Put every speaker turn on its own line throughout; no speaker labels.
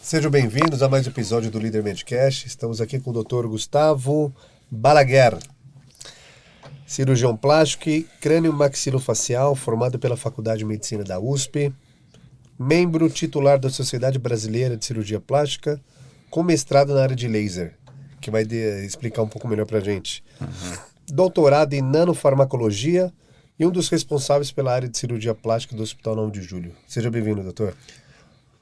Sejam bem-vindos a mais um episódio do Líder Medcast. Estamos aqui com o Dr. Gustavo Balaguer, cirurgião plástico e crânio-maxilofacial, formado pela Faculdade de Medicina da USP, membro titular da Sociedade Brasileira de Cirurgia Plástica, com mestrado na área de laser, que vai explicar um pouco melhor para a gente. Doutorado em nanofarmacologia e um dos responsáveis pela área de cirurgia plástica do Hospital 9 de Julho. Seja bem-vindo, doutor.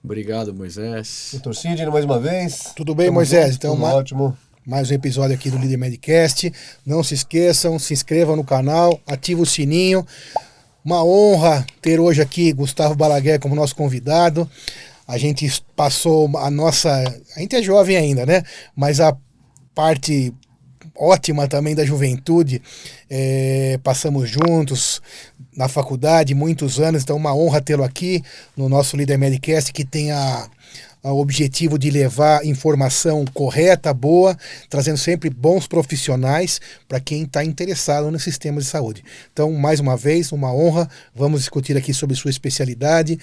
Obrigado, Moisés.
Doutor Sidney, mais uma vez.
Tudo bem, Moisés? Então,
ótimo.
Mais um episódio aqui do Líder Medcast. Não se esqueçam, se inscrevam no canal, ative o sininho. Uma honra ter hoje aqui Gustavo Balaguer como nosso convidado. A gente passou a gente é jovem ainda, né? Mas a parte ótima também da juventude, passamos juntos na faculdade muitos anos, então uma honra tê-lo aqui no nosso Líder Medcast, que tem o objetivo de levar informação correta, boa, trazendo sempre bons profissionais para quem está interessado nos sistemas de saúde. Então, mais uma vez, uma honra, vamos discutir aqui sobre sua especialidade.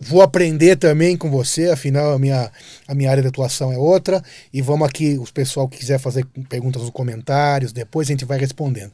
Vou aprender também com você, afinal a minha área de atuação é outra, e vamos aqui, o pessoal que quiser fazer perguntas nos comentários, depois a gente vai respondendo.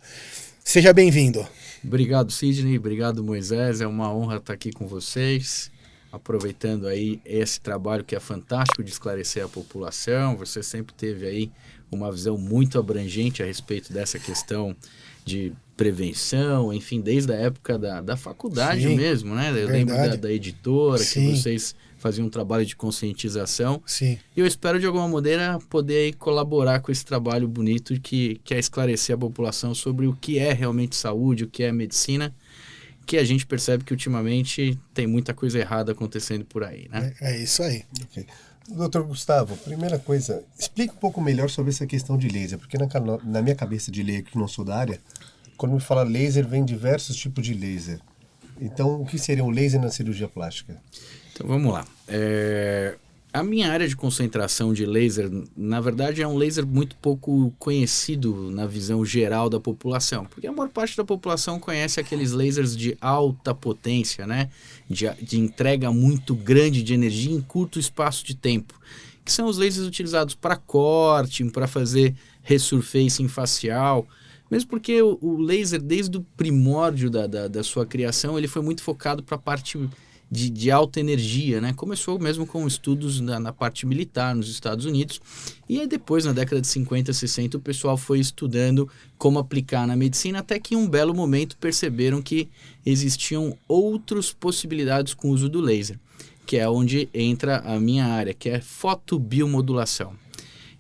Seja bem-vindo.
Obrigado, Sidney, obrigado, Moisés, é uma honra estar aqui com vocês, aproveitando aí esse trabalho que é fantástico de esclarecer a população. Você sempre teve aí uma visão muito abrangente a respeito dessa questão de prevenção, enfim, desde a época da faculdade. Sim, mesmo, né? Eu lembro da editora, Sim. Que vocês faziam um trabalho de conscientização.
Sim.
E eu espero, de alguma maneira, poder aí colaborar com esse trabalho bonito que é esclarecer a população sobre o que é realmente saúde, o que é medicina, que a gente percebe que ultimamente tem muita coisa errada acontecendo por aí, né?
É isso aí.
Okay. Doutor Gustavo, primeira coisa, explica um pouco melhor sobre essa questão de laser, porque na minha cabeça de leigo, que não sou da área, quando me fala laser, vem diversos tipos de laser. Então, o que seria um laser na cirurgia plástica?
Então, vamos lá. A minha área de concentração de laser, na verdade, é um laser muito pouco conhecido na visão geral da população, porque a maior parte da população conhece aqueles lasers de alta potência, né? De entrega muito grande de energia em curto espaço de tempo, que são os lasers utilizados para corte, para fazer resurfacing facial, mesmo porque o laser, desde o primórdio da sua criação, ele foi muito focado para a parte de alta energia, né? Começou mesmo com estudos na parte militar nos Estados Unidos, e aí depois, na década de 50, 60, o pessoal foi estudando como aplicar na medicina, até que em um belo momento perceberam que existiam outras possibilidades com o uso do laser, que é onde entra a minha área, que é fotobiomodulação.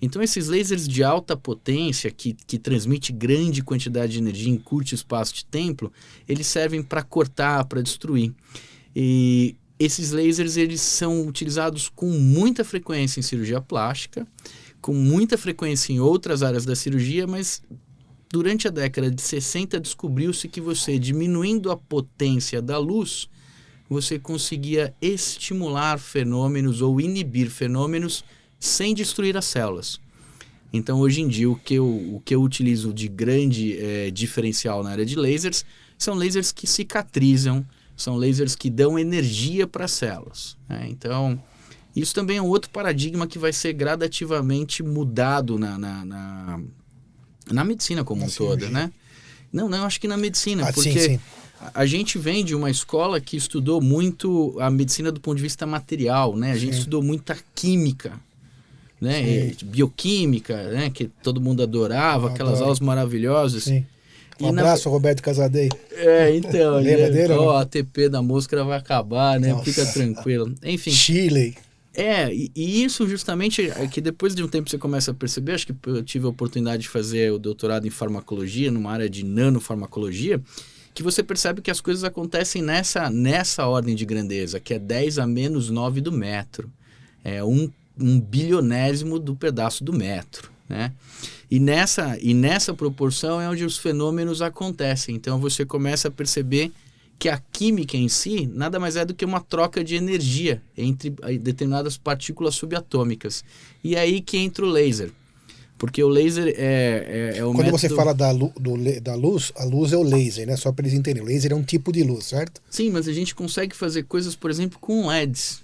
Então, esses lasers de alta potência, que transmite grande quantidade de energia em curto espaço de tempo, eles servem para cortar, para destruir. E esses lasers, eles são utilizados com muita frequência em cirurgia plástica, com muita frequência em outras áreas da cirurgia, mas durante a década de 60 descobriu-se que você, diminuindo a potência da luz, você conseguia estimular fenômenos ou inibir fenômenos sem destruir as células. Então, hoje em dia, o que eu utilizo de grande diferencial na área de lasers são lasers que cicatrizam, são lasers que dão energia para as células, né? Então, isso também é um outro paradigma que vai ser gradativamente mudado na medicina como um todo, né? Não, acho que na medicina, porque
sim.
A gente vem de uma escola que estudou muito a medicina do ponto de vista material, né? A gente estudou muita química, né? Bioquímica, né? Que todo mundo adorava, aquelas aulas maravilhosas.
Sim. Um abraço, Roberto Casadei.
Então,
lembra dele?
A ATP da mosca vai acabar, né? Nossa. Fica tranquilo. Enfim.
Chile.
E isso justamente é que depois de um tempo você começa a perceber, acho que eu tive a oportunidade de fazer o doutorado em farmacologia, numa área de nanofarmacologia, que você percebe que as coisas acontecem nessa ordem de grandeza, que é 10 a menos 9 do metro. É um bilionésimo do pedaço do metro, né? E nessa proporção é onde os fenômenos acontecem. Então você começa a perceber que a química em si nada mais é do que uma troca de energia entre determinadas partículas subatômicas. E é aí que entra o laser. Porque o laser é o
Quando
método...
você fala da luz, a luz é o laser, né? Só para eles entenderem. O laser é um tipo de luz, certo?
Sim, mas a gente consegue fazer coisas, por exemplo, com LEDs.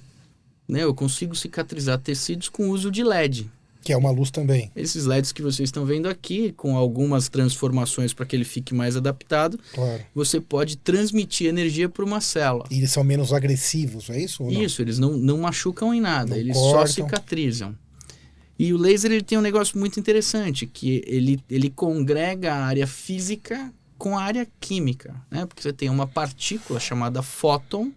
né? Eu consigo cicatrizar tecidos com o uso de LED.
Que é uma luz também.
Esses LEDs que vocês estão vendo aqui, com algumas transformações para que ele fique mais adaptado,
Claro.
você pode transmitir energia para uma célula.
E eles são menos agressivos, é isso? Ou não?
Isso, eles não machucam em nada,
Não
eles
cortam.
só cicatrizam. E o laser ele tem um negócio muito interessante, que ele congrega a área física com a área química, né? Porque você tem uma partícula chamada fóton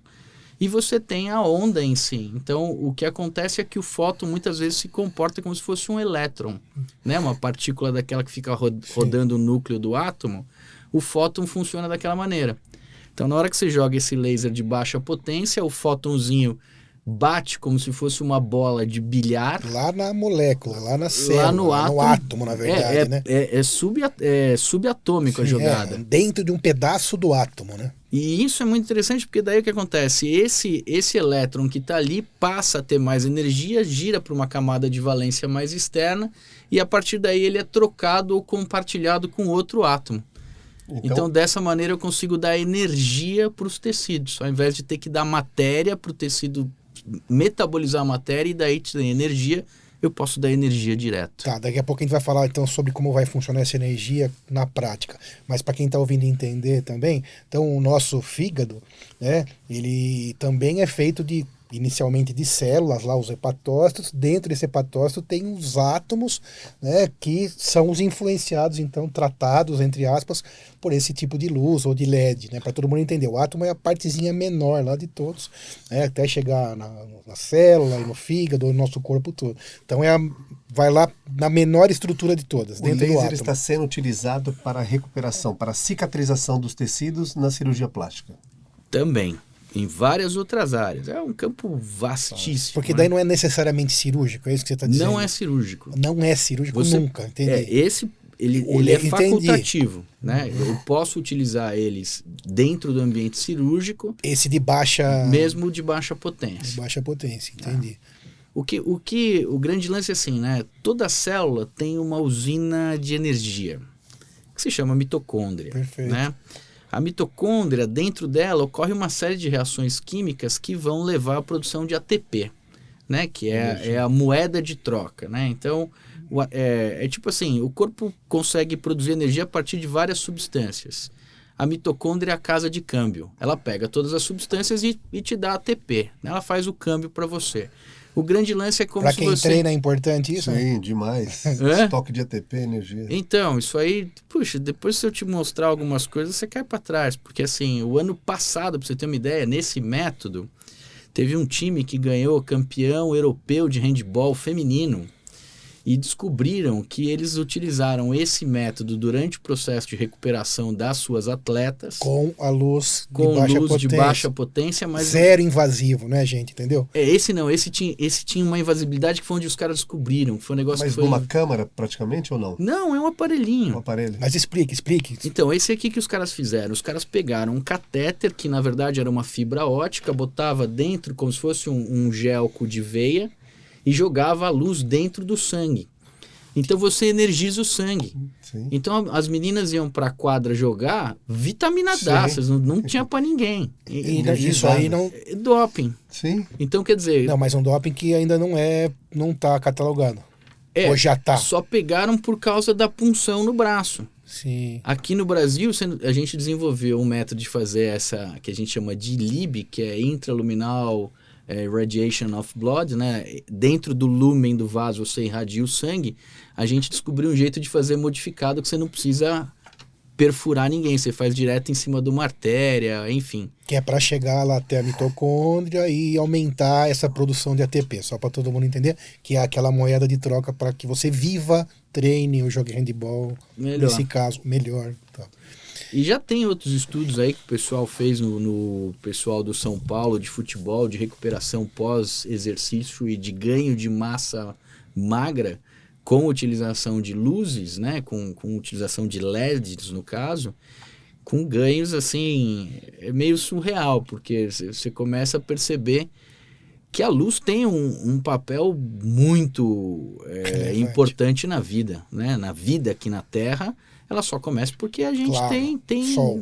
e você tem a onda em si. Então, o que acontece é que o fóton muitas vezes se comporta como se fosse um elétron, né? Uma partícula daquela que fica rodando o núcleo do átomo. O fóton funciona daquela maneira. Então, na hora que você joga esse laser de baixa potência, o fótonzinho bate como se fosse uma bola de bilhar.
Lá na molécula, lá na célula,
Lá no
átomo, na verdade, né?
É subatômico a jogada.
Dentro de um pedaço do átomo, né?
E isso é muito interessante porque daí o que acontece? Esse elétron que está ali passa a ter mais energia, gira para uma camada de valência mais externa e a partir daí ele é trocado ou compartilhado com outro átomo. Então dessa maneira eu consigo dar energia para os tecidos, ao invés de ter que dar matéria para o tecido metabolizar a matéria e daí te dar energia, eu posso dar energia direto.
Tá, daqui a pouco a gente vai falar então sobre como vai funcionar essa energia na prática. Mas para quem está ouvindo entender também, então o nosso fígado, né, ele também é feito inicialmente de células, lá os hepatócitos. Dentro desse hepatócito tem os átomos, né, que são os influenciados, então, tratados, entre aspas, por esse tipo de luz ou de LED, né, para todo mundo entender. O átomo é a partezinha menor lá de todos, né, até chegar na célula, e no fígado, ou no nosso corpo todo. Então, vai lá na menor estrutura de todas, dentro do átomo.
O laser está sendo utilizado para a recuperação, para a cicatrização dos tecidos na cirurgia plástica.
Também. Em várias outras áreas. É um campo vastíssimo.
Porque daí não é necessariamente cirúrgico, é isso que você está dizendo?
Não é cirúrgico.
Não é cirúrgico nunca, entendi.
Ele é facultativo, né? Eu posso utilizar eles dentro do ambiente cirúrgico.
Esse de baixa...
Mesmo de baixa potência.
De baixa potência, entendi.
O grande lance é assim, né? Toda célula tem uma usina de energia, que se chama mitocôndria.
Perfeito.
Né? A mitocôndria, dentro dela, ocorre uma série de reações químicas que vão levar à produção de ATP, né? Que é a moeda de troca, né? Então, é tipo assim, o corpo consegue produzir energia a partir de várias substâncias. A mitocôndria é a casa de câmbio. Ela pega todas as substâncias e te dá ATP, né? Ela faz o câmbio para você. O grande lance é como
pra
se
quem treina é importante isso?
Sim, demais. Estoque de ATP, energia.
Então, isso aí, puxa, depois se eu te mostrar algumas coisas, você cai para trás. Porque assim, o ano passado, para você ter uma ideia, nesse método, teve um time que ganhou campeão europeu de handebol feminino. E descobriram que eles utilizaram esse método durante o processo de recuperação das suas atletas.
Com a luz
de baixa potência. Mas
zero invasivo, né, gente? Entendeu?
Esse tinha uma invasibilidade que foi onde os caras descobriram. Foi um negócio
mas
que foi...
numa câmara, praticamente, ou não?
Não, é um aparelhinho.
Um aparelho.
Mas explique.
Então, esse aqui que os caras fizeram. Os caras pegaram um catéter, que na verdade era uma fibra ótica, botava dentro como se fosse um gelco de veia, e jogava a luz dentro do sangue. Então você energiza o sangue.
Sim.
Então as meninas iam para a quadra jogar vitaminadaças, não tinha para ninguém.
Isso aí não...
É doping.
Sim.
Então quer dizer...
Não, mas um doping que ainda não tá catalogado. Ou já tá.
Só pegaram por causa da punção no braço.
Sim.
Aqui no Brasil, a gente desenvolveu um método de fazer essa, que a gente chama de ILIB, que é intraluminal... radiation of blood, né? Dentro do lúmen do vaso você irradia o sangue. A gente descobriu um jeito de fazer modificado que você não precisa perfurar ninguém, você faz direto em cima de uma artéria, enfim.
Que é para chegar lá até a mitocôndria e aumentar essa produção de ATP, só para todo mundo entender, que é aquela moeda de troca para que você viva, treine ou jogue handball, nesse caso, melhor. Tá.
E já tem outros estudos aí que o pessoal fez no pessoal do São Paulo de futebol, de recuperação pós-exercício e de ganho de massa magra com utilização de luzes, né? Com utilização de LEDs, no caso, com ganhos assim, é meio surreal, porque você começa a perceber que a luz tem um papel muito importante na vida, né? Na vida aqui na Terra. Ela só começa porque a gente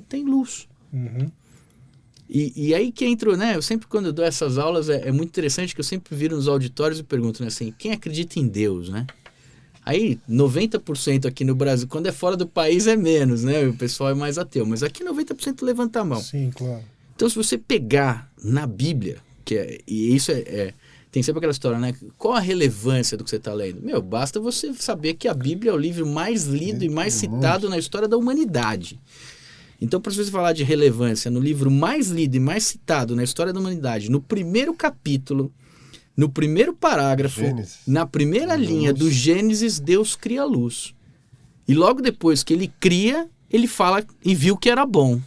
tem luz.
Uhum.
E aí que entra, né? Eu sempre, quando eu dou essas aulas, é muito interessante que eu sempre viro nos auditórios e pergunto, né, assim, quem acredita em Deus, né? Aí, 90% aqui no Brasil, quando é fora do país é menos, né? O pessoal é mais ateu. Mas aqui 90% levanta a mão.
Sim, claro.
Então, se você pegar na Bíblia, e isso tem sempre aquela história, né? Qual a relevância do que você está lendo? Meu, basta você saber que a Bíblia é o livro mais lido e mais citado na história da humanidade. Então, para você falar de relevância no livro mais lido e mais citado na história da humanidade, no primeiro capítulo, no primeiro parágrafo,
Gênesis.
na primeira linha do Gênesis, Deus cria a luz. E logo depois que ele cria, ele fala e viu que era bom.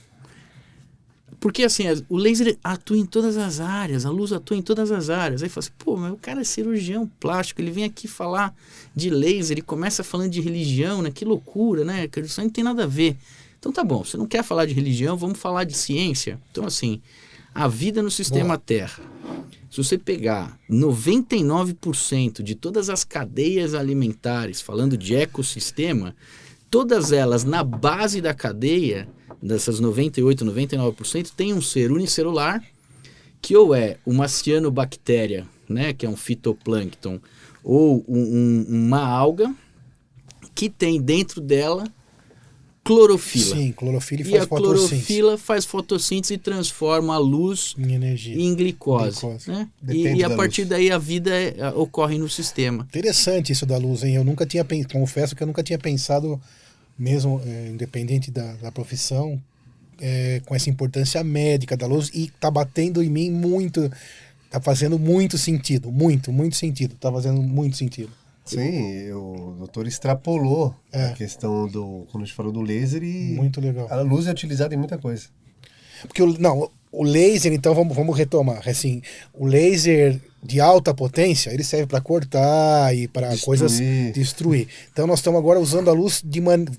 Porque assim, o laser atua em todas as áreas, a luz atua em todas as áreas. Aí fala assim, pô, mas o cara é cirurgião plástico, ele vem aqui falar de laser e começa falando de religião, né? Que loucura, né? Que isso não tem nada a ver. Então tá bom, você não quer falar de religião, vamos falar de ciência. Então assim, a vida no sistema Terra. Se você pegar 99% de todas as cadeias alimentares, falando de ecossistema, todas elas na base da cadeia, dessas 98, 99%, tem um ser unicelular, que ou é uma cianobactéria, né, que é um fitoplâncton, ou uma alga, que tem dentro dela clorofila.
Sim, clorofila
E a clorofila faz fotossíntese e transforma a luz
em energia,
em glicose. Né? E a partir daí a vida ocorre no sistema.
Interessante isso da luz, hein? Eu nunca tinha confesso que eu nunca tinha pensado, mesmo independente da profissão, com essa importância médica da luz, e tá batendo em mim muito, tá fazendo muito sentido, muito sentido, tá fazendo muito sentido.
Sim, o doutor extrapolou a questão quando a gente falou do laser, e
muito legal.
A luz é utilizada em muita coisa.
Porque o laser, então vamos retomar, assim, o laser de alta potência, ele serve para cortar e para coisas destruir. Então nós estamos agora usando a luz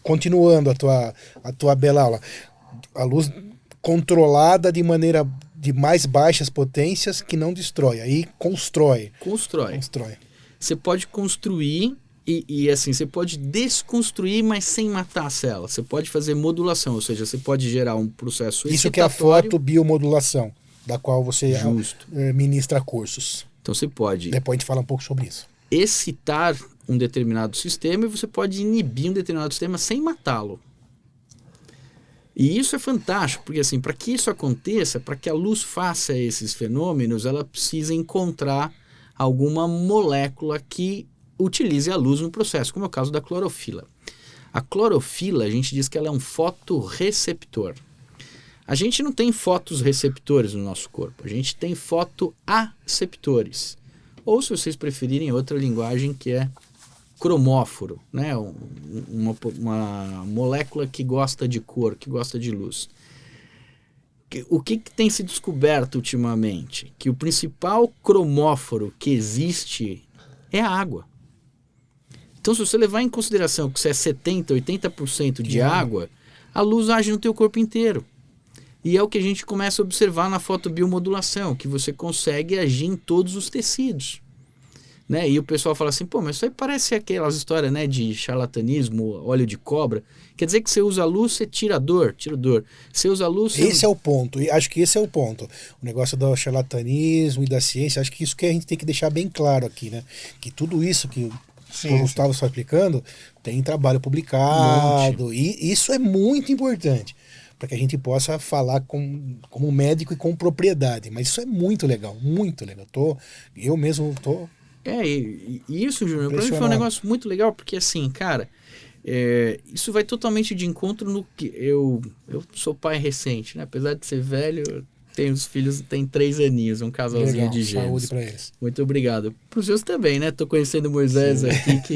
continuando a tua bela aula. A luz controlada de maneira de mais baixas potências, que não destrói, aí constrói. Você
pode construir e assim, você pode desconstruir, mas sem matar a célula. Você pode fazer modulação, ou seja, você pode gerar um processo excitatório.
Isso que é a fotobiomodulação, da qual você ministra cursos.
Então você pode...
Depois a gente fala um pouco sobre isso.
Excitar um determinado sistema, e você pode inibir um determinado sistema sem matá-lo. E isso é fantástico, porque assim, para que isso aconteça, para que a luz faça esses fenômenos, ela precisa encontrar alguma molécula que utilize a luz no processo, como é o caso da clorofila. A clorofila, a gente diz que ela é um fotorreceptor. A gente não tem fotorreceptores no nosso corpo, a gente tem fotoaceptores. Ou, se vocês preferirem, outra linguagem que é cromóforo, né? Uma molécula que gosta de cor, que gosta de luz. O que tem se descoberto ultimamente? Que o principal cromóforo que existe é a água. Então, se você levar em consideração que você é 70%, 80% de água, a luz age no teu corpo inteiro. E é o que a gente começa a observar na fotobiomodulação, que você consegue agir em todos os tecidos. Né? E o pessoal fala assim, pô, mas isso aí parece aquelas histórias, né, de charlatanismo, óleo de cobra. Quer dizer que você usa a luz, você tira dor. Você usa a luz...
Esse é o ponto, e acho que esse é o ponto. O negócio do charlatanismo e da ciência, acho que isso que a gente tem que deixar bem claro aqui, né? Que tudo isso que o Gustavo está explicando, tem trabalho publicado, e isso é muito importante, para que a gente possa falar como médico e com propriedade. Mas isso é muito legal, muito legal. Eu mesmo estou...
E isso, Júnior, para mim foi um negócio muito legal, porque assim, cara, isso vai totalmente de encontro no que eu sou pai recente, né? Apesar de ser velho, tenho os filhos, tem 3 aninhos, um casalzinho legal, de gêmeos.
Saúde para eles.
Muito obrigado. Para os seus também, né? Tô conhecendo o Moisés aqui, que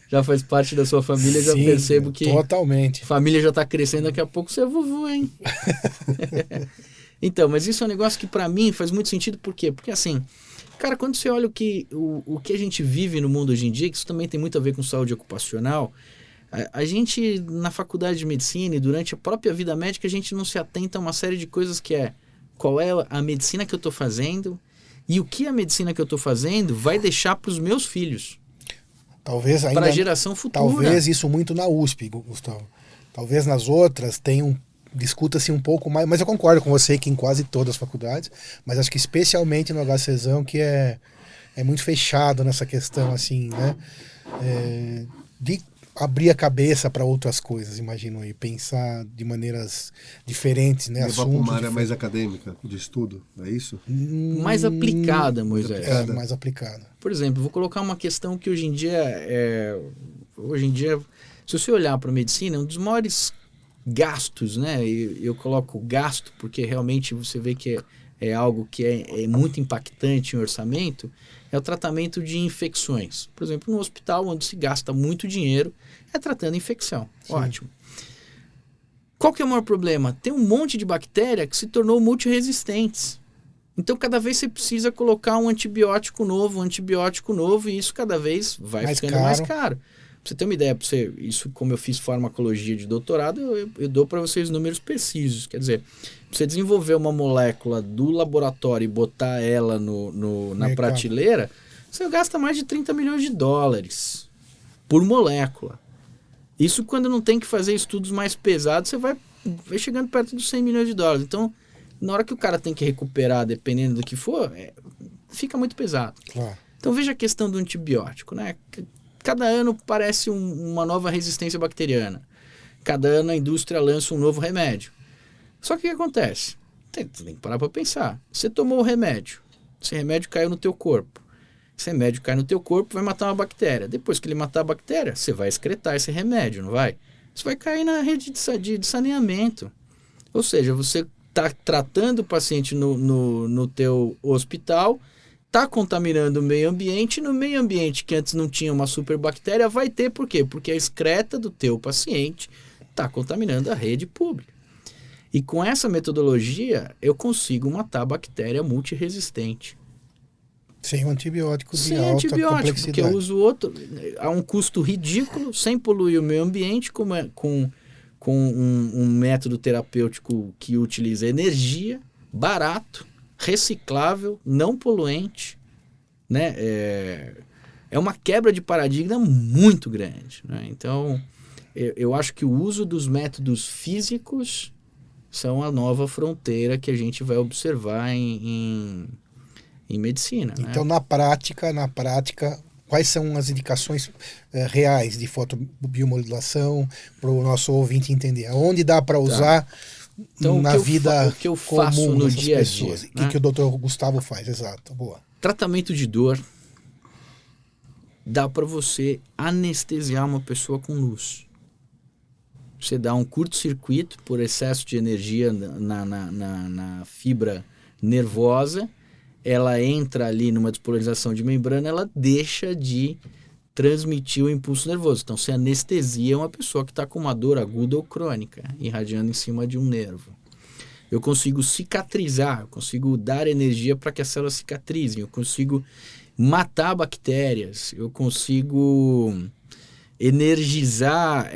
já faz parte da sua família, já percebo que
totalmente.
A família já tá crescendo, daqui a pouco você é vovô, hein? Então, mas isso é um negócio que para mim faz muito sentido, por quê? Porque assim, cara, quando você olha o que a gente vive no mundo hoje em dia, que isso também tem muito a ver com saúde ocupacional, a gente, na faculdade de medicina e durante a própria vida médica, a gente não se atenta a uma série de coisas que qual é a medicina que eu estou fazendo e o que a medicina que eu estou fazendo vai deixar para os meus filhos.
Talvez
para a geração futura.
Talvez isso muito na USP, Gustavo. Talvez nas outras tenham discuta-se um pouco mais, mas eu concordo com você que em quase todas as faculdades, mas acho que especialmente no HCzão, que é muito fechado nessa questão, assim, né? De abrir a cabeça para outras coisas, imagino aí, pensar de maneiras diferentes, né?
Levar para uma área mais acadêmica, de estudo, é isso?
Mais aplicada, Moisés.
Mais aplicada.
Por exemplo, vou colocar uma questão que hoje em dia, se você olhar para a medicina, um dos maiores gastos, né? Eu coloco gasto porque realmente você vê que é algo que é muito impactante em orçamento, é o tratamento de infecções. Por exemplo, no hospital onde se gasta muito dinheiro é tratando infecção. Sim. Ótimo. Qual que é o maior problema? Tem um monte de bactéria que se tornou multiresistentes. Então, cada vez você precisa colocar um antibiótico novo, e isso cada vez vai ficando mais caro. Pra você ter uma ideia, isso como eu fiz farmacologia de doutorado, eu dou para vocês números precisos. Quer dizer, pra você desenvolver uma molécula do laboratório e botar ela na prateleira, você gasta mais de $30 milhões por molécula. Isso quando não tem que fazer estudos mais pesados, você vai chegando perto dos $100 milhões. Então, na hora que o cara tem que recuperar, dependendo do que for, fica muito pesado. Então, veja a questão do antibiótico, né? Cada ano parece uma nova resistência bacteriana. Cada ano a indústria lança um novo remédio. Só que o que acontece? Tem que parar para pensar. Você tomou o remédio. Esse remédio caiu no teu corpo. Esse remédio cai no teu corpo, vai matar uma bactéria. Depois que ele matar a bactéria, você vai excretar esse remédio, não vai? Isso vai cair na rede de saneamento. Ou seja, você está tratando o paciente no teu hospital, está contaminando o meio ambiente. No meio ambiente que antes não tinha uma superbactéria, vai ter. Por quê? Porque a excreta do teu paciente está contaminando a rede pública. E com essa metodologia, eu consigo matar a bactéria multiresistente.
Sem um antibiótico de alta complexidade.
Porque eu uso outro, a um custo ridículo, sem poluir o meio ambiente, com um método terapêutico que utiliza energia, barato, reciclável, não poluente, né? É uma quebra de paradigma muito grande, né? Então, eu acho que o uso dos métodos físicos são a nova fronteira que a gente vai observar em medicina.
Então,
né?
na prática, quais são as indicações reais de fotobiomodulação para o nosso ouvinte entender? Onde dá para usar
então,
na vida
o que eu faço
comum
no
dessas
dia a
pessoas?
dia?
O que o doutor Gustavo faz? Exato, boa.
Tratamento de dor. Dá para você anestesiar uma pessoa com luz. Você dá um curto-circuito por excesso de energia na fibra nervosa, ela entra ali numa despolarização de membrana, ela deixa de transmitir o impulso nervoso. Então, você anestesia uma pessoa que está com uma dor aguda ou crônica, irradiando em cima de um nervo. Eu consigo cicatrizar, eu consigo dar energia para que as células cicatrizem, eu consigo matar bactérias, eu consigo energizar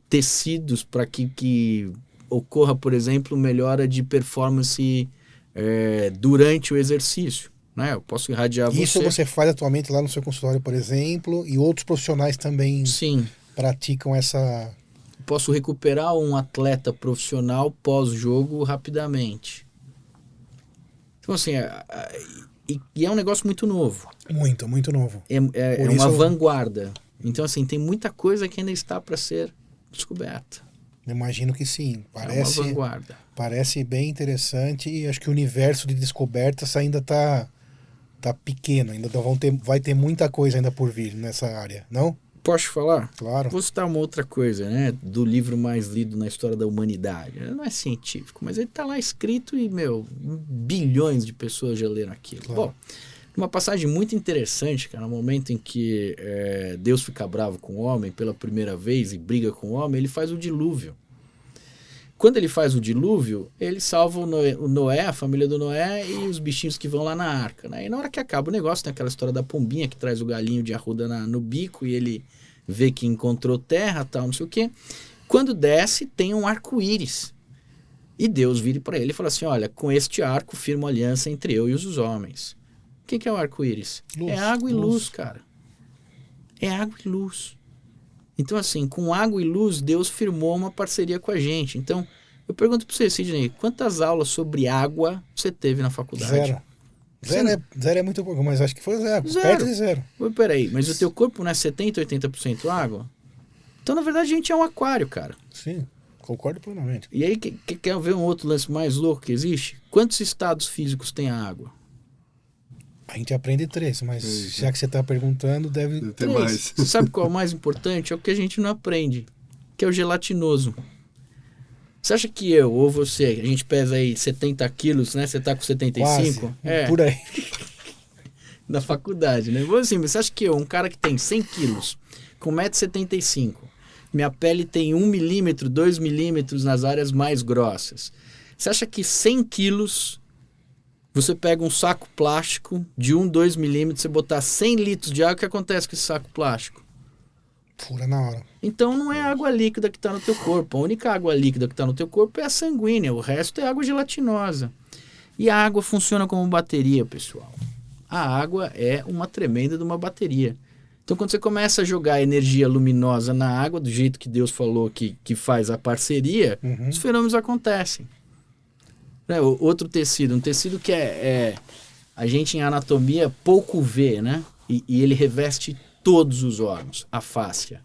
tecidos para que ocorra, por exemplo, melhora de performance durante o exercício, né? Eu posso irradiar você.
Isso você faz atualmente lá no seu consultório, por exemplo, e outros profissionais também praticam essa...
Posso recuperar um atleta profissional pós-jogo rapidamente. Então, assim, e é um negócio muito novo.
Muito novo.
É uma vanguarda. Então, assim, tem muita coisa que ainda está para ser descoberta.
Imagino que sim.
É uma vanguarda.
Parece bem interessante e acho que o universo de descobertas ainda tá pequeno. Ainda vai ter muita coisa ainda por vir nessa área, não?
Posso falar?
Claro.
Vou citar uma outra coisa, né? Do livro mais lido na história da humanidade. Ele não é científico, mas ele tá lá escrito e, bilhões de pessoas já leram aquilo. Claro. Bom, uma passagem muito interessante, cara, no momento em que Deus fica bravo com o homem pela primeira vez e briga com o homem, ele faz o dilúvio. Quando ele faz o dilúvio, ele salva o Noé, a família do Noé e os bichinhos que vão lá na arca, né? E na hora que acaba o negócio, tem aquela história da pombinha que traz o galinho de arruda no bico e ele vê que encontrou terra, tal, não sei o quê. Quando desce, tem um arco-íris. E Deus vira para ele e fala assim, olha, com este arco firmo aliança entre eu e os homens. O que é o arco-íris? É água e luz, cara. É água e luz. Então, assim, com água e luz, Deus firmou uma parceria com a gente. Então, Eu pergunto para você, Sidney, quantas aulas sobre água você teve na faculdade?
Zero é muito pouco, mas acho que foi zero.
Zero.
Perto de zero.
Peraí, mas o teu corpo não é 70%, 80% água? Então, na verdade, a gente é um aquário, cara.
Sim, concordo plenamente.
E aí, quer ver um outro lance mais louco que existe? Quantos estados físicos tem a água?
A gente aprende 3, mas já que você está perguntando, deve
ter
3.
mais.
Você sabe qual é o mais importante? É o que a gente não aprende, que é o gelatinoso. Você acha que eu ou você, a gente pesa aí 70 quilos, né? Você tá com 75?
quase, por aí.
Da faculdade, né? Vou assim, mas você acha que eu, um cara que tem 100 quilos, com 1,75 m, minha pele tem 1 milímetro, 2 milímetros nas áreas mais grossas. Você acha que 100 quilos, você pega um saco plástico de 1, 2 milímetros, você botar 100 litros de água, o que acontece com esse saco plástico?
Fura na hora.
Então não é água líquida que está no teu corpo. A única água líquida que está no teu corpo é a sanguínea. O resto é água gelatinosa. E a água funciona como bateria, pessoal. A água é uma tremenda de uma bateria. Então quando você começa a jogar energia luminosa na água, do jeito que Deus falou que faz a parceria, os fenômenos acontecem. Outro tecido, um tecido que a gente em anatomia pouco vê, né? E ele reveste todos os órgãos, a fáscia.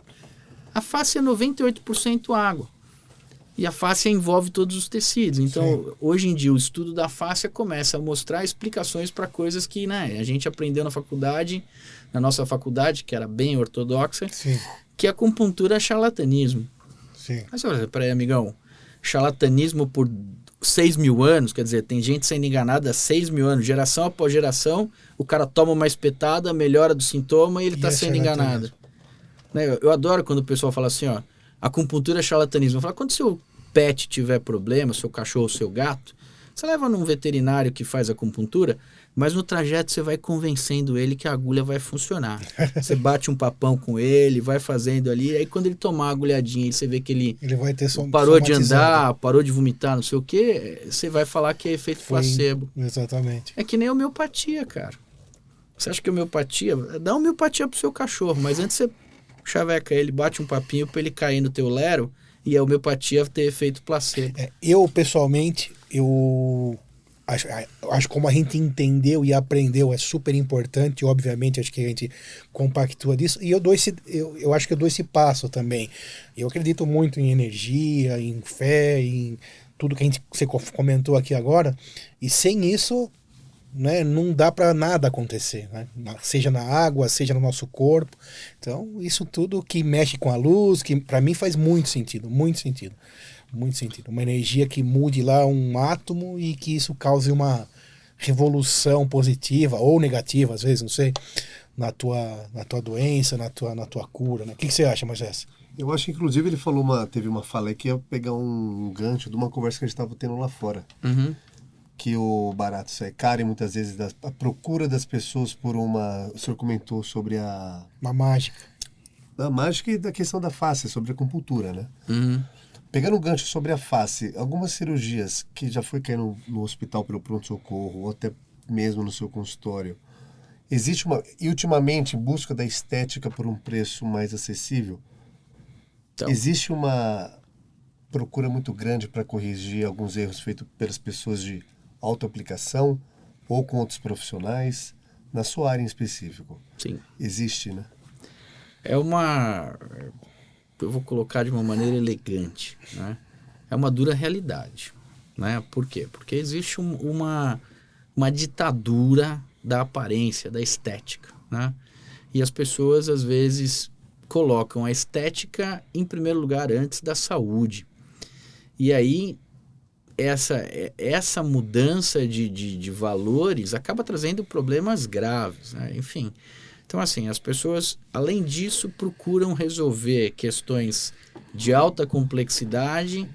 A fáscia é 98% água. E a fáscia envolve todos os tecidos. Então, hoje em dia, o estudo da fáscia começa a mostrar explicações para coisas que, né, a gente aprendeu na faculdade, na nossa faculdade, que era bem ortodoxa, que a acupuntura é charlatanismo.
Sim.
Mas olha, peraí, amigão, charlatanismo por 6 mil anos, quer dizer, tem gente sendo enganada há 6 mil anos, geração após geração, o cara toma uma espetada, melhora do sintoma e ele está sendo enganado. Né? Eu adoro quando o pessoal fala assim, ó, acupuntura é charlatanismo. Eu falo, quando seu pet tiver problema, seu cachorro, seu gato, você leva num veterinário que faz acupuntura, mas no trajeto você vai convencendo ele que a agulha vai funcionar. Você bate um papão com ele, vai fazendo ali, aí quando ele tomar a agulhadinha e você vê que ele
vai ter
parou de andar, parou de vomitar, não sei o quê, você vai falar que é efeito placebo.
Exatamente.
É que nem a homeopatia, cara. Você acha que a homeopatia... Dá homeopatia pro seu cachorro, mas antes você chaveca ele, bate um papinho pra ele cair no teu lero e a homeopatia ter efeito placebo.
Eu, pessoalmente, acho como a gente entendeu e aprendeu é super importante, obviamente acho que a gente compactua disso, e eu acho que eu dou esse passo também. Eu acredito muito em energia, em fé, em tudo que você comentou aqui agora, e sem isso, né, não dá para nada acontecer, né? Seja na água, seja no nosso corpo. Então, isso tudo que mexe com a luz, que para mim faz muito sentido, muito sentido. Muito sentido. Uma energia que mude lá um átomo e que isso cause uma revolução positiva ou negativa, às vezes, não sei, na tua doença, na tua cura, né? O que você acha, Moisés?
Eu acho que, inclusive, ele teve uma fala aí que ia pegar um gancho de uma conversa que a gente estava tendo lá fora. Que o barato sai caro e muitas vezes a procura das pessoas por uma... O senhor comentou sobre
uma mágica.
A mágica e da questão da face, sobre a acupuntura, né? Pegando um gancho sobre a face, algumas cirurgias que já foi cair no hospital pelo pronto-socorro ou até mesmo no seu consultório, existe e ultimamente, em busca da estética por um preço mais acessível, então, existe uma procura muito grande para corrigir alguns erros feitos pelas pessoas de autoaplicação ou com outros profissionais, na sua área em específico?
Sim.
Existe, né?
Eu vou colocar de uma maneira elegante, né? É uma dura realidade, né? Por quê? Porque existe uma ditadura da aparência, da estética, né? E as pessoas, às vezes, colocam a estética em primeiro lugar antes da saúde. E aí, essa mudança de valores acaba trazendo problemas graves, né? Enfim, então assim, as pessoas, além disso, procuram resolver questões de alta complexidade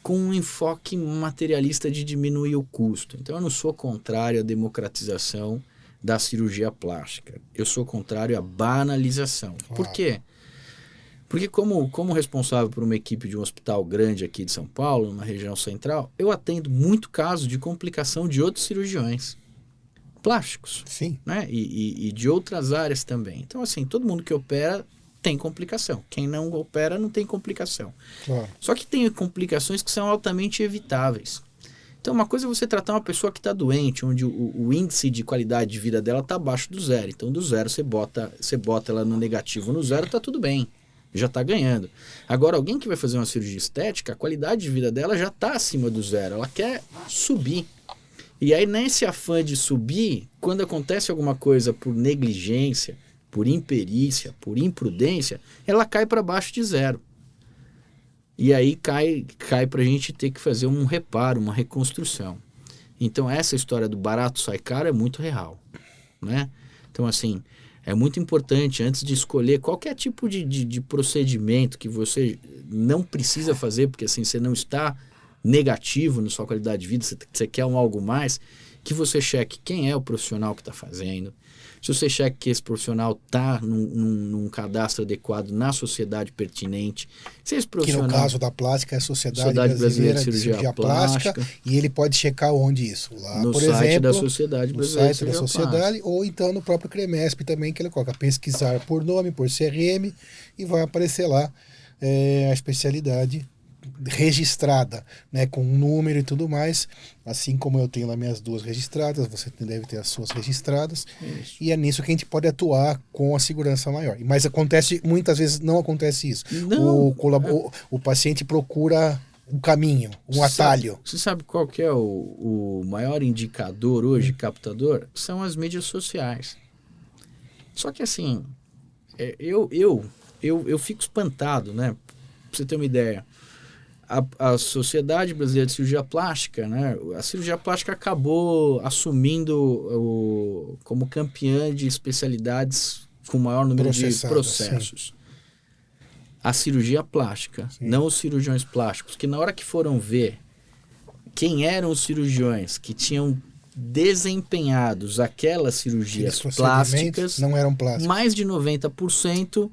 com um enfoque materialista de diminuir o custo. Então eu não sou contrário à democratização da cirurgia plástica. Eu sou contrário à banalização. Por quê? Porque como responsável por uma equipe de um hospital grande aqui de São Paulo, na região central, eu atendo muito caso de complicação de outros cirurgiões plásticos.
Sim.
Né? E de outras áreas também. Então, assim, todo mundo que opera tem complicação. Quem não opera não tem complicação.
Claro.
Só que tem complicações que são altamente evitáveis. Então, uma coisa é você tratar uma pessoa que está doente, onde o índice de qualidade de vida dela está abaixo do zero. Então, do zero, você bota ela no negativo, no zero, está tudo bem. Já está ganhando. Agora, alguém que vai fazer uma cirurgia estética, a qualidade de vida dela já está acima do zero. Ela quer subir. E aí, nesse afã de subir, quando acontece alguma coisa por negligência, por imperícia, por imprudência, ela cai para baixo de zero. E aí cai para a gente ter que fazer um reparo, uma reconstrução. Então essa história do barato sai caro é muito real, né? Então assim, é muito importante antes de escolher qualquer tipo de procedimento que você não precisa fazer, porque assim você não está negativo na sua qualidade de vida, você quer algo mais, que você cheque quem é o profissional que está fazendo. Se você checa que esse profissional está num cadastro adequado na sociedade pertinente, se esse profissional...
Que no caso da plástica é a Sociedade Brasileira de Cirurgia Plástica, e ele pode checar onde isso? Lá,
no
por
site
exemplo,
da Sociedade Brasileira de Cirurgia Plástica.
Ou então no próprio CREMESP também, que ele coloca pesquisar por nome, por CRM, e vai aparecer lá a especialidade registrada, né, com um número e tudo mais, assim como eu tenho lá minhas duas registradas, você deve ter as suas registradas. Isso. E é nisso que a gente pode atuar com a segurança maior. Mas acontece, muitas vezes não acontece isso. Não. O paciente procura um caminho, um atalho.
Você sabe qual que é o maior indicador hoje, captador? São as mídias sociais. Só que assim, eu fico espantado, né? Pra você ter uma ideia. A Sociedade Brasileira de Cirurgia Plástica, né? A cirurgia plástica acabou assumindo como campeã de especialidades com maior número de processos. Sim. A cirurgia plástica, sim, não os cirurgiões plásticos, que na hora que foram ver quem eram os cirurgiões que tinham desempenhados aquelas cirurgias plásticas,
não eram plásticos.
Mais de 90%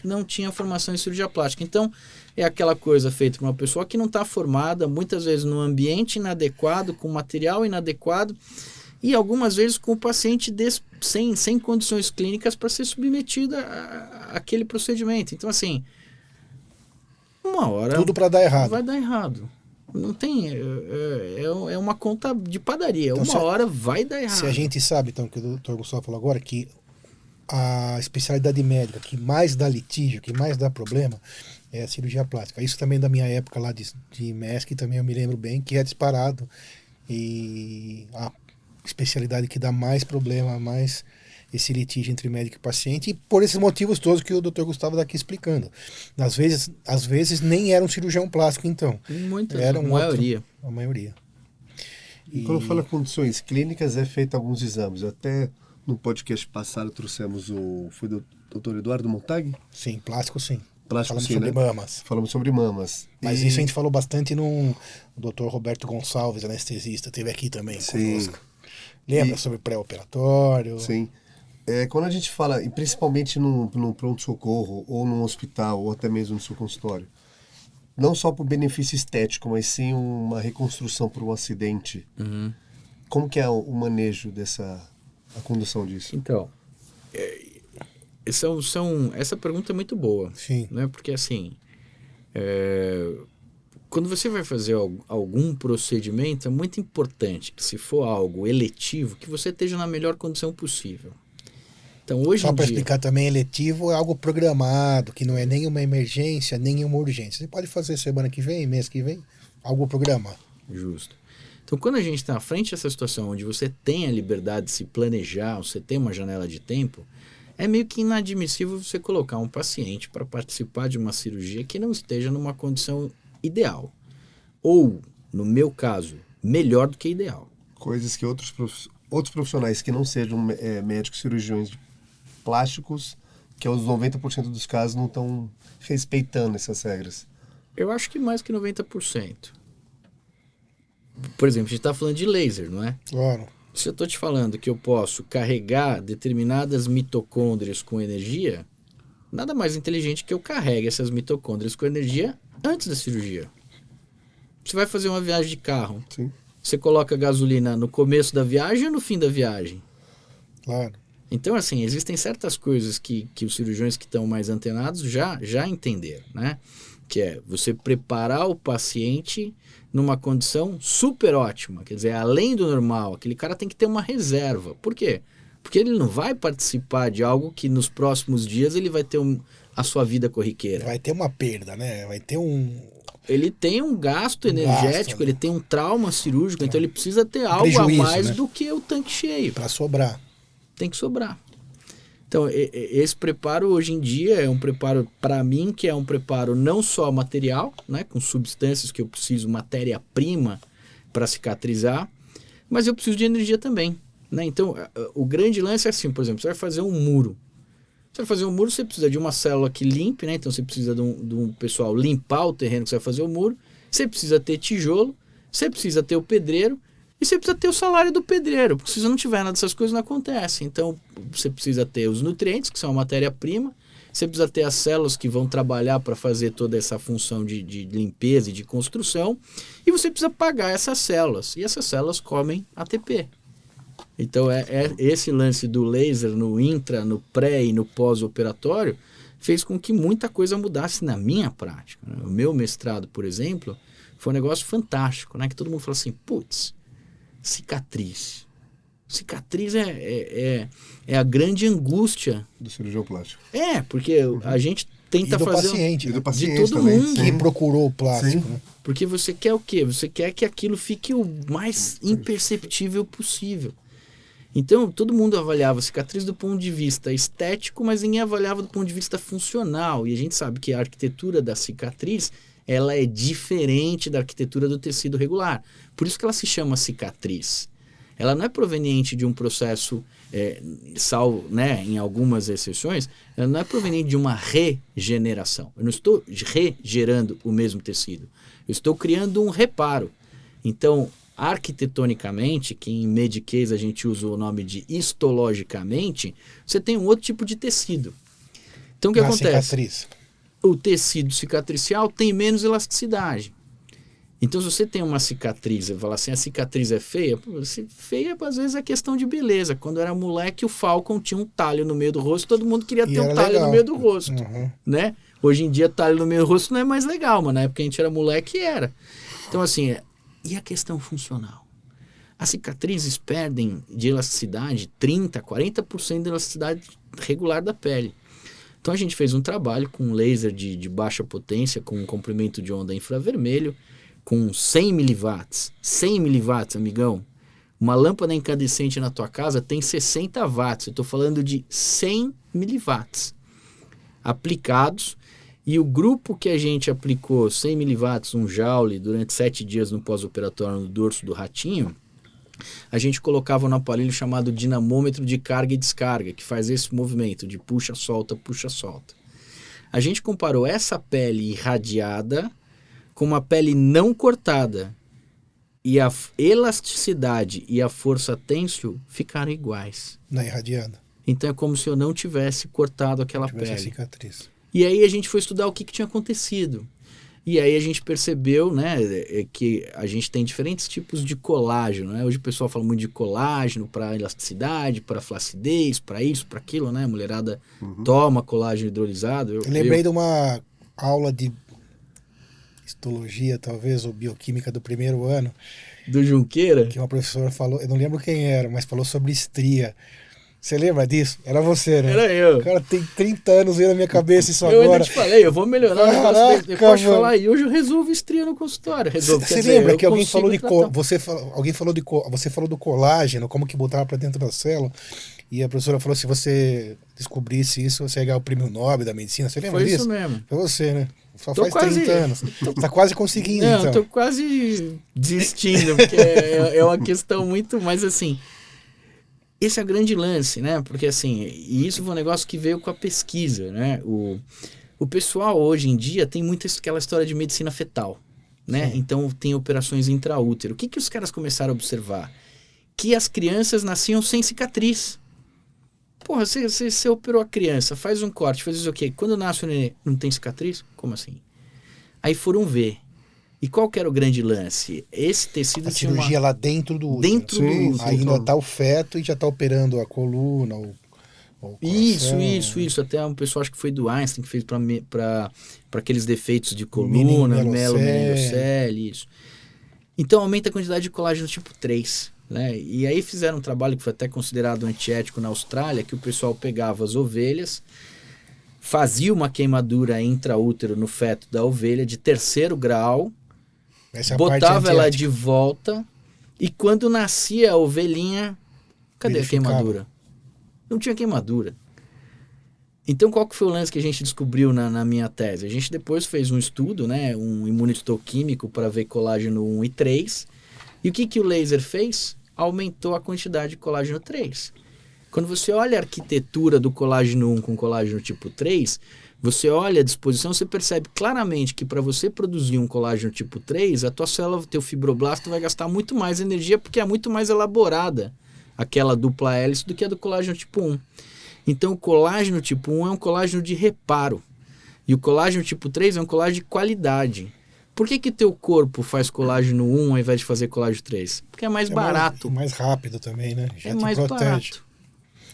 não tinha formação em cirurgia plástica. Então, é aquela coisa feita por uma pessoa que não está formada, muitas vezes num ambiente inadequado, com material inadequado, e algumas vezes com o paciente sem condições clínicas para ser submetido àquele procedimento. Então, assim, uma hora...
Tudo para dar errado.
Vai dar errado. Não tem... É uma conta de padaria. Então, uma hora vai dar errado.
Se a gente sabe, então, que o Dr. Gustavo falou agora, que a especialidade médica que mais dá litígio, que mais dá problema, é a cirurgia plástica. Isso também da minha época lá de MESC, também eu me lembro bem, que é disparado. E a especialidade que dá mais problema, mais esse litígio entre médico e paciente, e por esses motivos todos que o Dr. Gustavo está aqui explicando. Às vezes nem era um cirurgião plástico, então.
Era a maioria.
A maioria.
E quando fala condições clínicas, é feito alguns exames. Até no podcast passado trouxemos foi do Dr. Eduardo Montag?
Sim, plástico sim.
Falamos
sobre mamas.
Falamos sobre mamas.
Mas isso a gente falou bastante no Dr. Roberto Gonçalves, anestesista, esteve aqui também conosco. Lembra sobre pré-operatório?
Sim. Quando a gente fala, e principalmente no pronto-socorro, ou num hospital, ou até mesmo no seu consultório, não só por benefício estético, mas sim uma reconstrução por um acidente, como que é o manejo a condução disso?
Então, essa pergunta é muito boa.
Sim.
Né? Porque assim, quando você vai fazer algum procedimento, é muito importante que, se for algo eletivo, que você esteja na melhor condição possível. Então, hoje
só para explicar também, eletivo é algo programado, que não é nem uma emergência, nem uma urgência. Você pode fazer semana que vem, mês que vem, algo programado.
Justo. Então, quando a gente está à frente dessa situação onde você tem a liberdade de se planejar, você tem uma janela de tempo, é meio que inadmissível você colocar um paciente para participar de uma cirurgia que não esteja numa condição ideal. Ou, no meu caso, melhor do que ideal.
Coisas que outros profissionais que não sejam médicos cirurgiões plásticos, que aos 90% dos casos não estão respeitando essas regras.
Eu acho que mais que 90%. Por exemplo, a gente está falando de laser, não é?
Claro.
Se eu estou te falando que eu posso carregar determinadas mitocôndrias com energia, nada mais inteligente que eu carregue essas mitocôndrias com energia antes da cirurgia. Você vai fazer uma viagem de carro.
Sim.
Você coloca gasolina no começo da viagem ou no fim da viagem?
Claro.
Então, assim, existem certas coisas que os cirurgiões que estão mais antenados já entenderam, né? Que é você preparar o paciente numa condição super ótima, quer dizer, além do normal, aquele cara tem que ter uma reserva. Por quê? Porque ele não vai participar de algo que nos próximos dias ele vai ter a sua vida corriqueira.
Vai ter uma perda, né? Vai ter
Ele tem um gasto energético, ele tem um trauma cirúrgico, então ele precisa ter algo
prejuízo,
a mais,
né?
do que o tanque cheio.
Para sobrar.
Tem que sobrar. Então, esse preparo hoje em dia é um preparo, para mim, que é um preparo não só material, né, com substâncias que eu preciso, matéria-prima para cicatrizar, mas eu preciso de energia também, né? Então, o grande lance é assim, por exemplo, você vai fazer um muro. Você vai fazer um muro, você precisa de uma célula que limpe, né? Então, você precisa de um pessoal limpar o terreno que você vai fazer o muro, você precisa ter tijolo, você precisa ter o pedreiro, e você precisa ter o salário do pedreiro, porque se você não tiver nada dessas coisas, não acontece. Então, você precisa ter os nutrientes, que são a matéria-prima, você precisa ter as células que vão trabalhar para fazer toda essa função de limpeza e de construção, e você precisa pagar essas células, e essas células comem ATP. Então, esse lance do laser no intra, no pré e no pós-operatório fez com que muita coisa mudasse na minha prática. O meu mestrado, por exemplo, foi um negócio fantástico, né? Que todo mundo falou assim, putz, cicatriz. Cicatriz é a grande angústia
do cirurgião plástico.
Porque a gente tenta fazer
paciente,
e do paciente
de todo
também,
mundo.
que procurou o plástico.
Sim.
Né?
Porque você quer o quê? Você quer que aquilo fique o mais imperceptível possível. Então, todo mundo avaliava a cicatriz do ponto de vista estético, mas ninguém avaliava do ponto de vista funcional. E a gente sabe que a arquitetura da cicatriz, ela é diferente da arquitetura do tecido regular. Por isso que ela se chama cicatriz. Ela não é proveniente de um processo, salvo, né, em algumas exceções, ela não é proveniente de uma regeneração. Eu não estou regerando o mesmo tecido. Eu estou criando um reparo. Então, arquitetonicamente, que em Medicaid a gente usa o nome de histologicamente, você tem um outro tipo de tecido. Então, o que acontece?
Cicatriz.
O tecido cicatricial tem menos elasticidade. Então, se você tem uma cicatriz e fala assim, a cicatriz é feia, feia às vezes é questão de beleza. Quando eu era moleque, o Falcon tinha um talho no meio do rosto, todo mundo queria ter um talho no meio do rosto. Né? Hoje em dia, talho no meio do rosto não é mais legal, mas na época a gente era moleque era. Então, assim, e a questão funcional? As cicatrizes perdem de elasticidade 30%, 40% da elasticidade regular da pele. Então a gente fez um trabalho com um laser de baixa potência, com um comprimento de onda infravermelho, com 100 miliwatts. 100 miliwatts, amigão. Uma lâmpada incandescente na tua casa tem 60 watts. Eu estou falando de 100 miliwatts aplicados. E o grupo que a gente aplicou 100 miliwatts, um joule, durante 7 dias no pós-operatório no dorso do ratinho, a gente colocava no aparelho chamado dinamômetro de carga e descarga, que faz esse movimento de puxa-solta, puxa-solta. A gente comparou essa pele irradiada com uma pele não cortada, e a elasticidade e a força têncil ficaram iguais.
Na irradiada.
Então é como se eu não tivesse cortado aquela pele.
A cicatriz.
E aí a gente foi estudar o que tinha acontecido. E aí a gente percebeu, né, que a gente tem diferentes tipos de colágeno, né? Hoje o pessoal fala muito de colágeno para elasticidade, para flacidez, para isso, para aquilo, né? A mulherada toma colágeno hidrolisado. Eu
lembrei de uma aula de histologia, talvez, ou bioquímica do primeiro ano.
Do Junqueira?
Que uma professora falou, eu não lembro quem era, mas falou sobre estria. Você lembra disso? Era você, né?
Era eu.
Cara, tem 30 anos veio na minha cabeça isso
eu
agora.
Eu ainda te falei, eu vou melhorar o negócio. Eu posso falar aí, hoje eu resolvo estria no consultório.
Você lembra que alguém falou você falou do colágeno, como que botava pra dentro da célula, e a professora falou, se você descobrisse isso, você ia ganhar o prêmio Nobel da medicina. Você lembra disso?
Foi isso mesmo.
Foi você, né? Só faz 30 anos. Tá quase conseguindo,
não,
então.
Tô quase desistindo, porque é uma questão muito mais assim... Esse é o grande lance, né? Porque assim, e isso foi um negócio que veio com a pesquisa, né? O pessoal hoje em dia tem muito aquela história de medicina fetal, né? Sim. Então tem operações intraútero. O que os caras começaram a observar? Que as crianças nasciam sem cicatriz. Porra, você operou a criança, faz um corte, faz isso o quê? Quando nasce o nenê, não tem cicatriz? Como assim? Aí foram ver. E qual que era o grande lance? Esse tecido
a
tinha
cirurgia lá dentro do útero.
Dentro do útero.
Ainda tá o feto e já tá operando a coluna, Ou coração,
Isso. Até um pessoal, acho que foi do Einstein, que fez para aqueles defeitos de coluna, meningocele, isso. Então aumenta a quantidade de colágeno tipo 3. Né? E aí fizeram um trabalho que foi até considerado antiético na Austrália, que o pessoal pegava as ovelhas, fazia uma queimadura intraútero no feto da ovelha de 3º grau, botava ela de volta, e quando nascia a ovelhinha, cadê a queimadura? Não tinha queimadura. Então qual que foi o lance que a gente descobriu na minha tese? A gente depois fez um estudo, né, um imunistoquímico para ver colágeno 1 e 3, e o que o laser fez? Aumentou a quantidade de colágeno 3. Quando você olha a arquitetura do colágeno 1 com colágeno tipo 3, você olha a disposição, você percebe claramente que para você produzir um colágeno tipo 3, a tua célula, teu fibroblasto vai gastar muito mais energia porque é muito mais elaborada aquela dupla hélice do que a do colágeno tipo 1. Então o colágeno tipo 1 é um colágeno de reparo e o colágeno tipo 3 é um colágeno de qualidade. Por que teu corpo faz colágeno 1 ao invés de fazer colágeno 3? Porque é mais barato.
Mais rápido também, né?
Já é mais barato.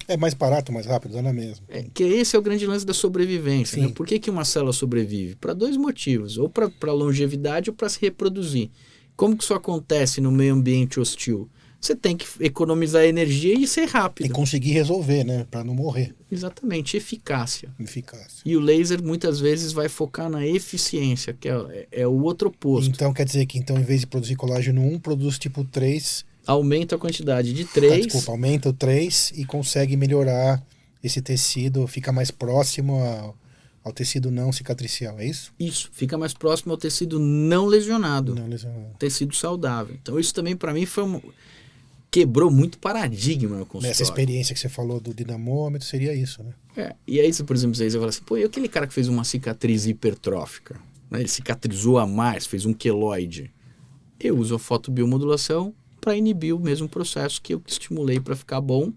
É mais barato, mais rápido, dá na mesma.
Que esse é o grande lance da sobrevivência. Né? Por que uma célula sobrevive? Para 2 motivos. Ou para longevidade ou para se reproduzir. Como que isso acontece no meio ambiente hostil? Você tem que economizar energia e ser rápido.
E conseguir resolver, né? Para não morrer.
Exatamente, eficácia.
Eficácia.
E o laser muitas vezes vai focar na eficiência, que é o outro oposto.
Então quer dizer que em vez de produzir colágeno 1, produz tipo 3.
Aumenta a quantidade de 3.
Aumenta o 3 e consegue melhorar esse tecido, fica mais próximo ao tecido não cicatricial, é isso?
Isso, fica mais próximo ao tecido não lesionado.
Não lesionado.
Tecido saudável. Então isso também para mim quebrou muito paradigma no consultório.
Essa experiência que você falou do dinamômetro seria isso, né?
E aí, por exemplo, você fala assim, e aquele cara que fez uma cicatriz hipertrófica, né? Ele cicatrizou a mais, fez um queloide. Eu uso a fotobiomodulação para inibir o mesmo processo que eu estimulei para ficar bom.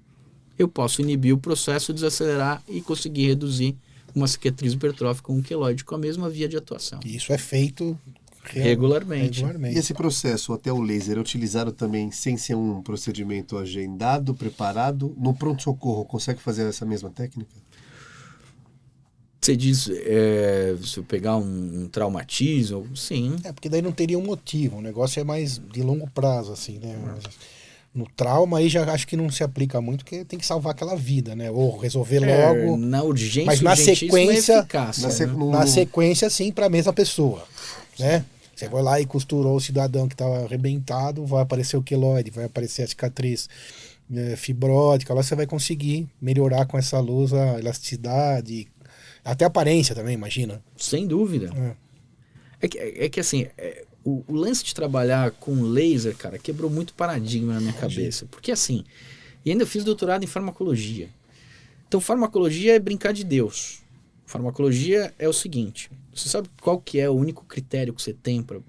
Eu posso inibir o processo, desacelerar e conseguir reduzir uma cicatriz hipertrófica, um queloide, com a mesma via de atuação.
E isso é feito
regularmente.
E esse processo até o laser é utilizado também sem ser um procedimento agendado, preparado? No pronto-socorro, consegue fazer essa mesma técnica?
Você diz, se eu pegar um traumatismo, sim.
Porque daí não teria um motivo, o negócio é mais de longo prazo, assim, né? No trauma aí já acho que não se aplica muito, porque tem que salvar aquela vida, né? Ou resolver logo.
Na urgência,
mas na sequência,
é eficácia,
na sequência, sim, para a mesma pessoa, né? Você vai lá e costurou o cidadão que estava arrebentado, vai aparecer o queloide, vai aparecer a cicatriz fibrótica, lá você vai conseguir melhorar com essa luz a elasticidade, até a aparência também, imagina.
Sem dúvida. É que assim, o lance de trabalhar com laser, cara, quebrou muito paradigma na minha cabeça. Porque assim, e ainda fiz doutorado em farmacologia. Então farmacologia é brincar de Deus. Farmacologia é o seguinte, você sabe qual que é o único critério que você tem para...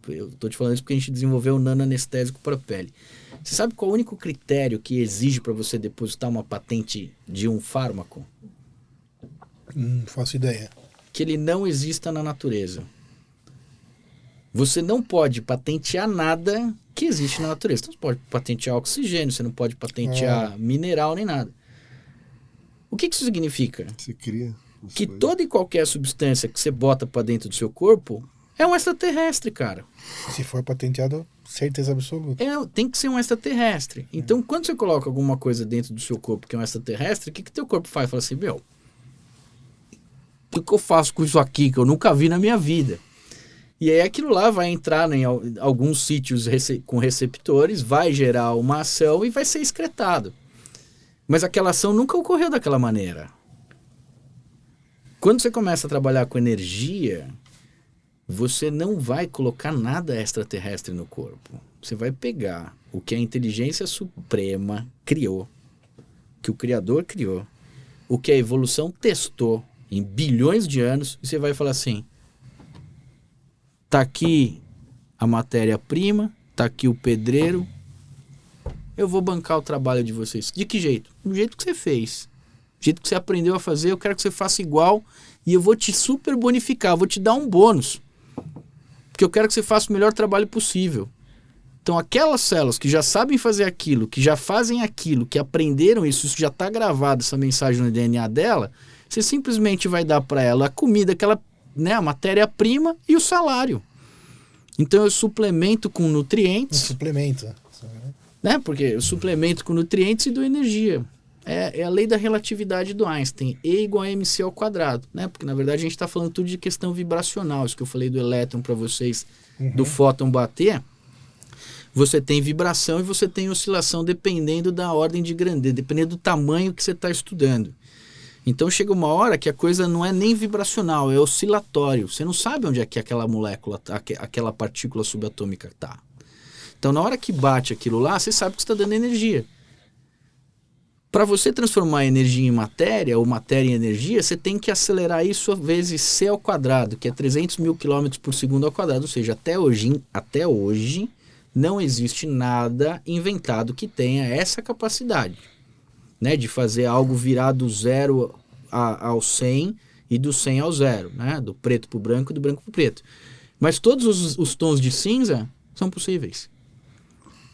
Eu tô te falando isso porque a gente desenvolveu o nanoanestésico para a pele. Você sabe qual é o único critério que exige para você depositar uma patente de um fármaco?
Não faço ideia.
Que ele não exista na natureza. Você não pode patentear nada que existe na natureza. Então, você pode patentear oxigênio, você não pode patentear mineral nem nada. O que isso significa?
Você cria.
Que toda e qualquer substância que você bota para dentro do seu corpo é um extraterrestre, cara.
Se for patenteado, certeza absoluta.
Tem que ser um extraterrestre. Então, quando você coloca alguma coisa dentro do seu corpo que é um extraterrestre, o que teu corpo faz? Fala assim, o que eu faço com isso aqui que eu nunca vi na minha vida? E aí aquilo lá vai entrar em alguns sítios com receptores, vai gerar uma ação e vai ser excretado. Mas aquela ação nunca ocorreu daquela maneira. Quando você começa a trabalhar com energia, você não vai colocar nada extraterrestre no corpo. Você vai pegar o que a inteligência suprema criou, que o Criador criou, o que a evolução testou em bilhões de anos, e você vai falar assim, tá aqui a matéria-prima, tá aqui o pedreiro, eu vou bancar o trabalho de vocês. De que jeito? Do jeito que você fez. Do jeito que você aprendeu a fazer, eu quero que você faça igual e eu vou te super bonificar, vou te dar um bônus. Porque eu quero que você faça o melhor trabalho possível. Então, aquelas células que já sabem fazer aquilo, que já fazem aquilo, que aprenderam isso já está gravado, essa mensagem no DNA dela, você simplesmente vai dar para ela a comida, a matéria-prima e o salário. Então, eu suplemento com nutrientes.
Suplemento.
Né? Porque eu suplemento com nutrientes e dou energia. É a lei da relatividade do Einstein. E igual a mc ao quadrado. Né? Porque, na verdade, a gente está falando tudo de questão vibracional. Isso que eu falei do elétron para vocês, do fóton bater. Você tem vibração e você tem oscilação dependendo da ordem de grandeza, dependendo do tamanho que você está estudando. Então chega uma hora que a coisa não é nem vibracional, é oscilatório. Você não sabe onde é que aquela molécula, aquela partícula subatômica está. Então na hora que bate aquilo lá, você sabe que está dando energia. Para você transformar energia em matéria, ou matéria em energia, você tem que acelerar isso vezes c ao quadrado, que é 300 mil km por segundo ao quadrado. Ou seja, até hoje não existe nada inventado que tenha essa capacidade, né, de fazer algo virar do 0 ao 100 e do 100 ao 0, né, do preto para o branco e do branco para o preto. Mas todos os tons de cinza são possíveis.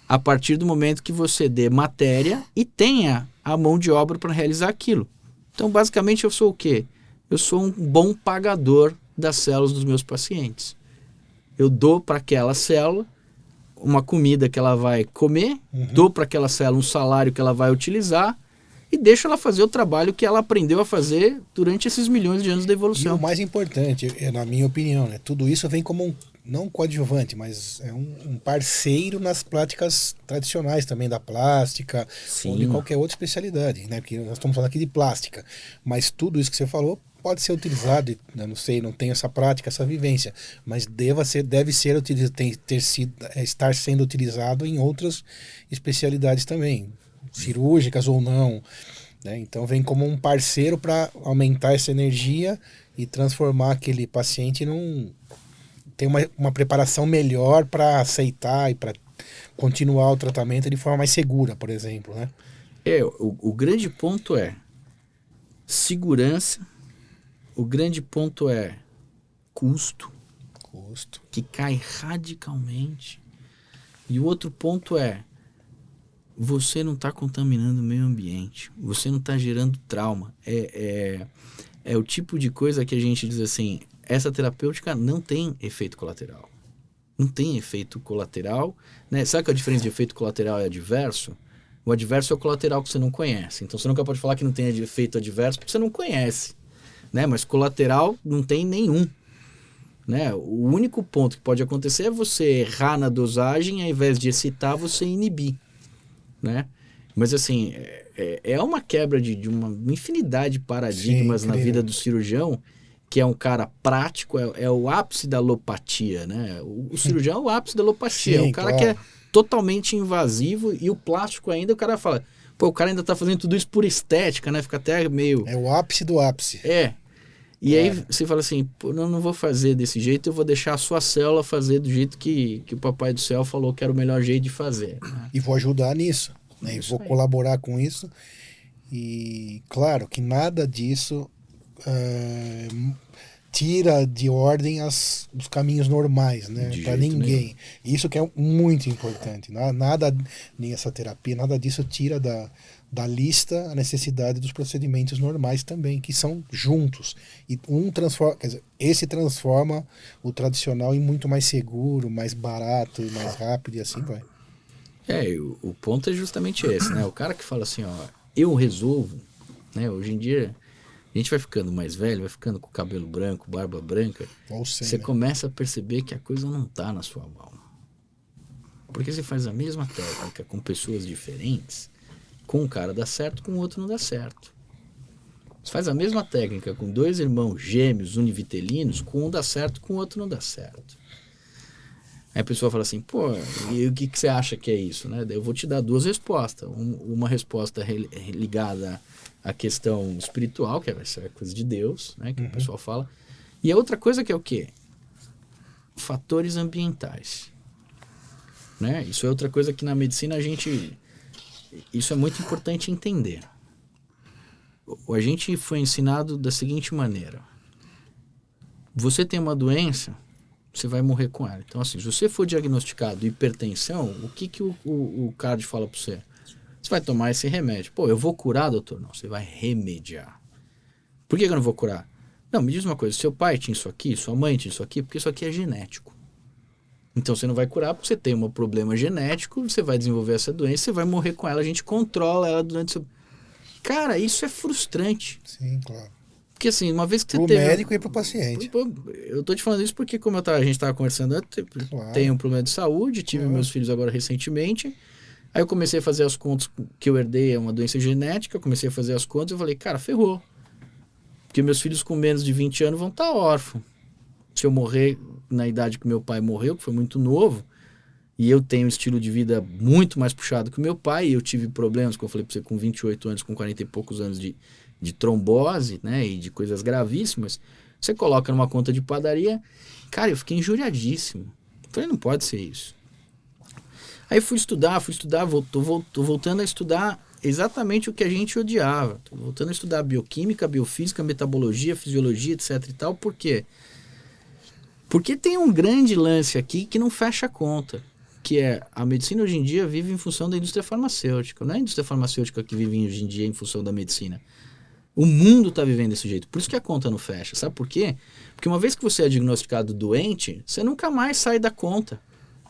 A partir do momento que você dê matéria e tenha a mão de obra para realizar aquilo. Então, basicamente, eu sou o quê? Eu sou um bom pagador das células dos meus pacientes. Eu dou para aquela célula uma comida que ela vai comer, dou para aquela célula um salário que ela vai utilizar e deixo ela fazer o trabalho que ela aprendeu a fazer durante esses milhões de anos da evolução.
E o mais importante, na minha opinião, né, tudo isso vem como não um coadjuvante, mas é um parceiro nas práticas tradicionais também da plástica. Sim. Ou de qualquer outra especialidade, né? Porque nós estamos falando aqui de plástica, mas tudo isso que você falou pode ser utilizado, eu não sei, não tenho essa prática, essa vivência, mas deve ser utilizado, estar sendo utilizado em outras especialidades também, cirúrgicas ou não, né? Então vem como um parceiro para aumentar essa energia e transformar aquele paciente ter uma preparação melhor para aceitar e para continuar o tratamento de forma mais segura, por exemplo, né?
O grande ponto é segurança. O grande ponto é custo, que cai radicalmente. E o outro ponto é, você não está contaminando o meio ambiente, você não está gerando trauma. É o tipo de coisa que a gente diz assim, essa terapêutica não tem efeito colateral. Não tem efeito colateral, né? Sabe que a diferença de efeito colateral e adverso? O adverso é o colateral que você não conhece. Então você nunca pode falar que não tem efeito adverso porque você não conhece. Né? Mas colateral não tem nenhum. Né? O único ponto que pode acontecer é você errar na dosagem, ao invés de excitar, você inibir. Né? Mas assim, é uma quebra de uma infinidade de paradigmas. Sim, na vida do cirurgião, que é um cara prático, é o ápice da alopatia. Né? O cirurgião é o ápice da alopatia. Sim, é um cara que é totalmente invasivo, e o plástico ainda, o cara fala, pô, o cara ainda tá fazendo tudo isso por estética, né? Fica até meio...
É o ápice do ápice.
E aí você fala assim, pô, não vou fazer desse jeito, eu vou deixar a sua célula fazer do jeito que o Papai do Céu falou que era o melhor jeito de fazer. Né?
E vou ajudar nisso, né? E vou colaborar com isso. E claro que nada disso tira de ordem os caminhos normais, né? Para ninguém. Isso que é muito importante. Nada nessa terapia, nada disso tira da lista a necessidade dos procedimentos normais também, que são juntos. E esse transforma o tradicional em muito mais seguro, mais barato, mais rápido, e assim vai.
O ponto é justamente esse, né? O cara que fala assim, ó, eu resolvo, né? Hoje em dia, a gente vai ficando mais velho, vai ficando com cabelo branco, barba branca, você começa a perceber que a coisa não tá na sua mão. Porque você faz a mesma técnica com pessoas diferentes, com um cara dá certo, com o outro não dá certo. Você faz a mesma técnica com dois irmãos gêmeos univitelinos, com um dá certo, com o outro não dá certo. Aí a pessoa fala assim, pô, e o que você acha que é isso? Né? Daí eu vou te dar duas respostas. Uma resposta ligada à questão espiritual, que vai ser a coisa de Deus, né? Que o pessoal fala. E a outra coisa que é o quê? Fatores ambientais. Né? Isso é outra coisa que na medicina isso é muito importante entender. A gente foi ensinado da seguinte maneira. Você tem uma doença, você vai morrer com ela. Então, assim, se você for diagnosticado hipertensão, o que o cardio fala para você? Você vai tomar esse remédio. Pô, eu vou curar, doutor? Não, você vai remediar. Por que eu não vou curar? Não, me diz uma coisa, seu pai tinha isso aqui, sua mãe tinha isso aqui, porque isso aqui é genético. Então você não vai curar porque você tem um problema genético, você vai desenvolver essa doença, você vai morrer com ela, a gente controla ela durante o seu... Cara, isso é frustrante.
Sim, claro.
Porque assim, uma vez que você
Pro
teve...
médico e pro paciente.
Eu tô te falando isso porque, como a gente estava conversando antes,
Claro.
tenho um problema de saúde, tive meus filhos agora recentemente. Aí eu comecei a fazer as contas que eu herdei, é uma doença genética, eu comecei a fazer as contas e falei, cara, ferrou. Porque meus filhos com menos de 20 anos vão estar órfãos. Se eu morrer na idade que meu pai morreu, que foi muito novo, e eu tenho um estilo de vida muito mais puxado que o meu pai, e eu tive problemas, como eu falei pra você, com 28 anos, com 40 e poucos anos de trombose, né, e de coisas gravíssimas, você coloca numa conta de padaria, cara, eu fiquei injuriadíssimo. Falei, não pode ser isso. Aí fui estudar, tô voltando a estudar exatamente o que a gente odiava. Tô voltando a estudar bioquímica, biofísica, metabologia, fisiologia, etc e tal. Por quê? Porque tem um grande lance aqui que não fecha a conta, que é a medicina hoje em dia vive em função da indústria farmacêutica. Não é a indústria farmacêutica que vive hoje em dia em função da medicina. O mundo está vivendo desse jeito. Por isso que a conta não fecha. Sabe por quê? Porque uma vez que você é diagnosticado doente, você nunca mais sai da conta.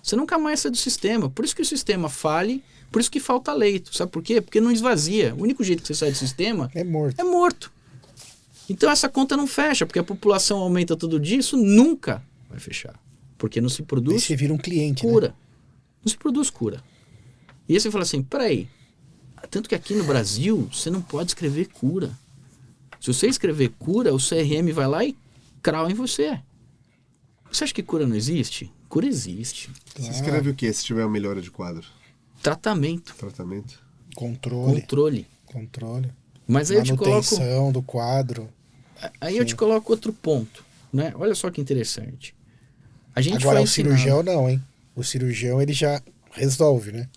Você nunca mais sai do sistema. Por isso que o sistema fale, por isso que falta leito. Sabe por quê? Porque não esvazia. O único jeito que você sai do sistema
É morto.
é morto. Então essa conta não fecha, porque a população aumenta todo dia, isso nunca vai fechar. Porque não se
Aí
produz
você vira um cliente,
cura.
né?
Não se produz cura. E aí você fala assim, peraí, tanto que aqui no Brasil você não pode escrever cura. Se você escrever cura, o CRM vai lá e crau em você. Você acha que cura não existe? Cura existe.
Você escreve o quê se tiver uma melhora de quadro?
Tratamento,
Tratamento?
controle. Mas aí eu te coloco,
Manutenção do quadro.
aí eu te coloco outro ponto, né? Olha só que interessante. A gente
Agora
foi
o cirurgião não, hein? O cirurgião ele já resolve, né?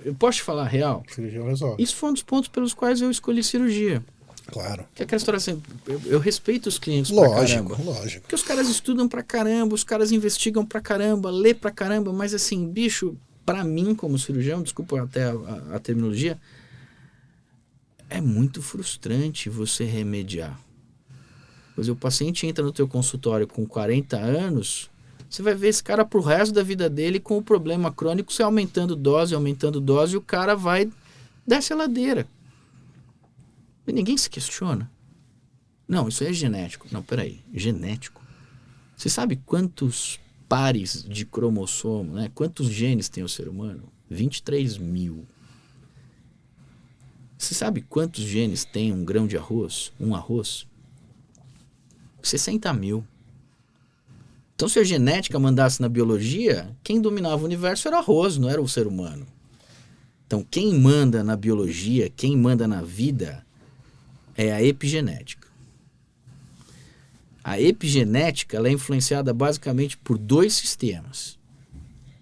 eu posso te falar a real?
O cirurgião resolve.
Isso foi um dos pontos pelos quais eu escolhi cirurgia.
Claro.
Que é aquela história assim, eu respeito os clientes pra
Lógico,
caramba.
lógico.
Porque os caras estudam pra caramba, os caras investigam pra caramba, lê pra caramba, mas assim, bicho, pra mim como cirurgião, desculpa até a terminologia, é muito frustrante você remediar. Pois o paciente entra no teu consultório com 40 anos, você vai ver esse cara pro resto da vida dele com o problema crônico, você aumentando dose, e o cara vai desce a ladeira. E ninguém se questiona. Não, isso aí é genético. Não, peraí, genético. Você sabe quantos pares de cromossomo, né? Quantos genes tem o ser humano? 23 mil. Você sabe quantos genes tem um grão de arroz? Um arroz? 60 mil. Então, se a genética mandasse na biologia, quem dominava o universo era o arroz, não era o ser humano. Então, quem manda na biologia, quem manda na vida, é a epigenética. A epigenética ela é influenciada basicamente por dois sistemas.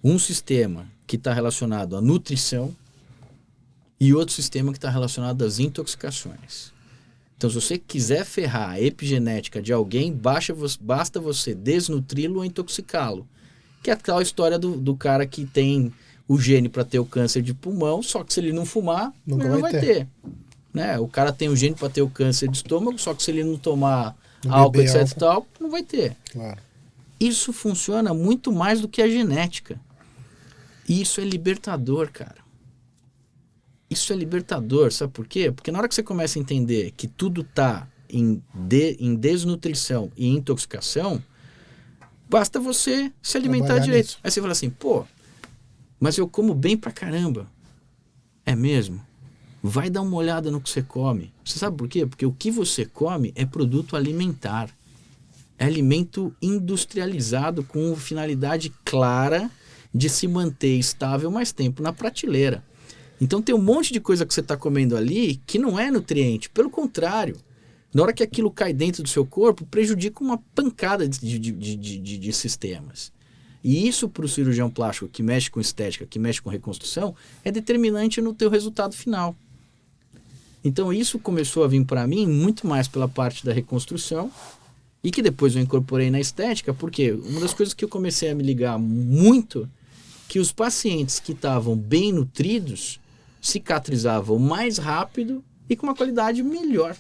Um sistema que está relacionado à nutrição e outro sistema que está relacionado às intoxicações. Então, se você quiser ferrar a epigenética de alguém, basta você desnutri-lo ou intoxicá-lo. Que é aquela história do cara que tem o gene para ter o câncer de pulmão, só que se ele não fumar,
Nunca
ele não
vai
vai
ter.
ter. Né? O cara tem o gene para ter o câncer de estômago, só que se ele não tomar
Não
álcool,
beber
etc.
álcool.
e tal, não vai ter.
Claro.
Isso funciona muito mais do que a genética. E isso é libertador, cara. Isso é libertador, sabe por quê? Porque na hora que você começa a entender que tudo está em desnutrição e intoxicação, basta você se alimentar
Trabalhar
direito.
nisso.
Aí você fala assim, pô, mas eu como bem pra caramba. É mesmo? Vai dar uma olhada no que você come. Você sabe por quê? Porque o que você come é produto alimentar. É alimento industrializado com finalidade clara de se manter estável mais tempo na prateleira. Então tem um monte de coisa que você está comendo ali que não é nutriente. Pelo contrário, na hora que aquilo cai dentro do seu corpo, prejudica uma pancada de sistemas. E isso para o cirurgião plástico que mexe com estética, que mexe com reconstrução, é determinante no teu resultado final. Então isso começou a vir para mim muito mais pela parte da reconstrução E que depois eu incorporei na estética, porque uma das coisas que eu comecei a me ligar muito, que os pacientes que estavam bem nutridos cicatrizavam mais rápido e com uma qualidade melhor.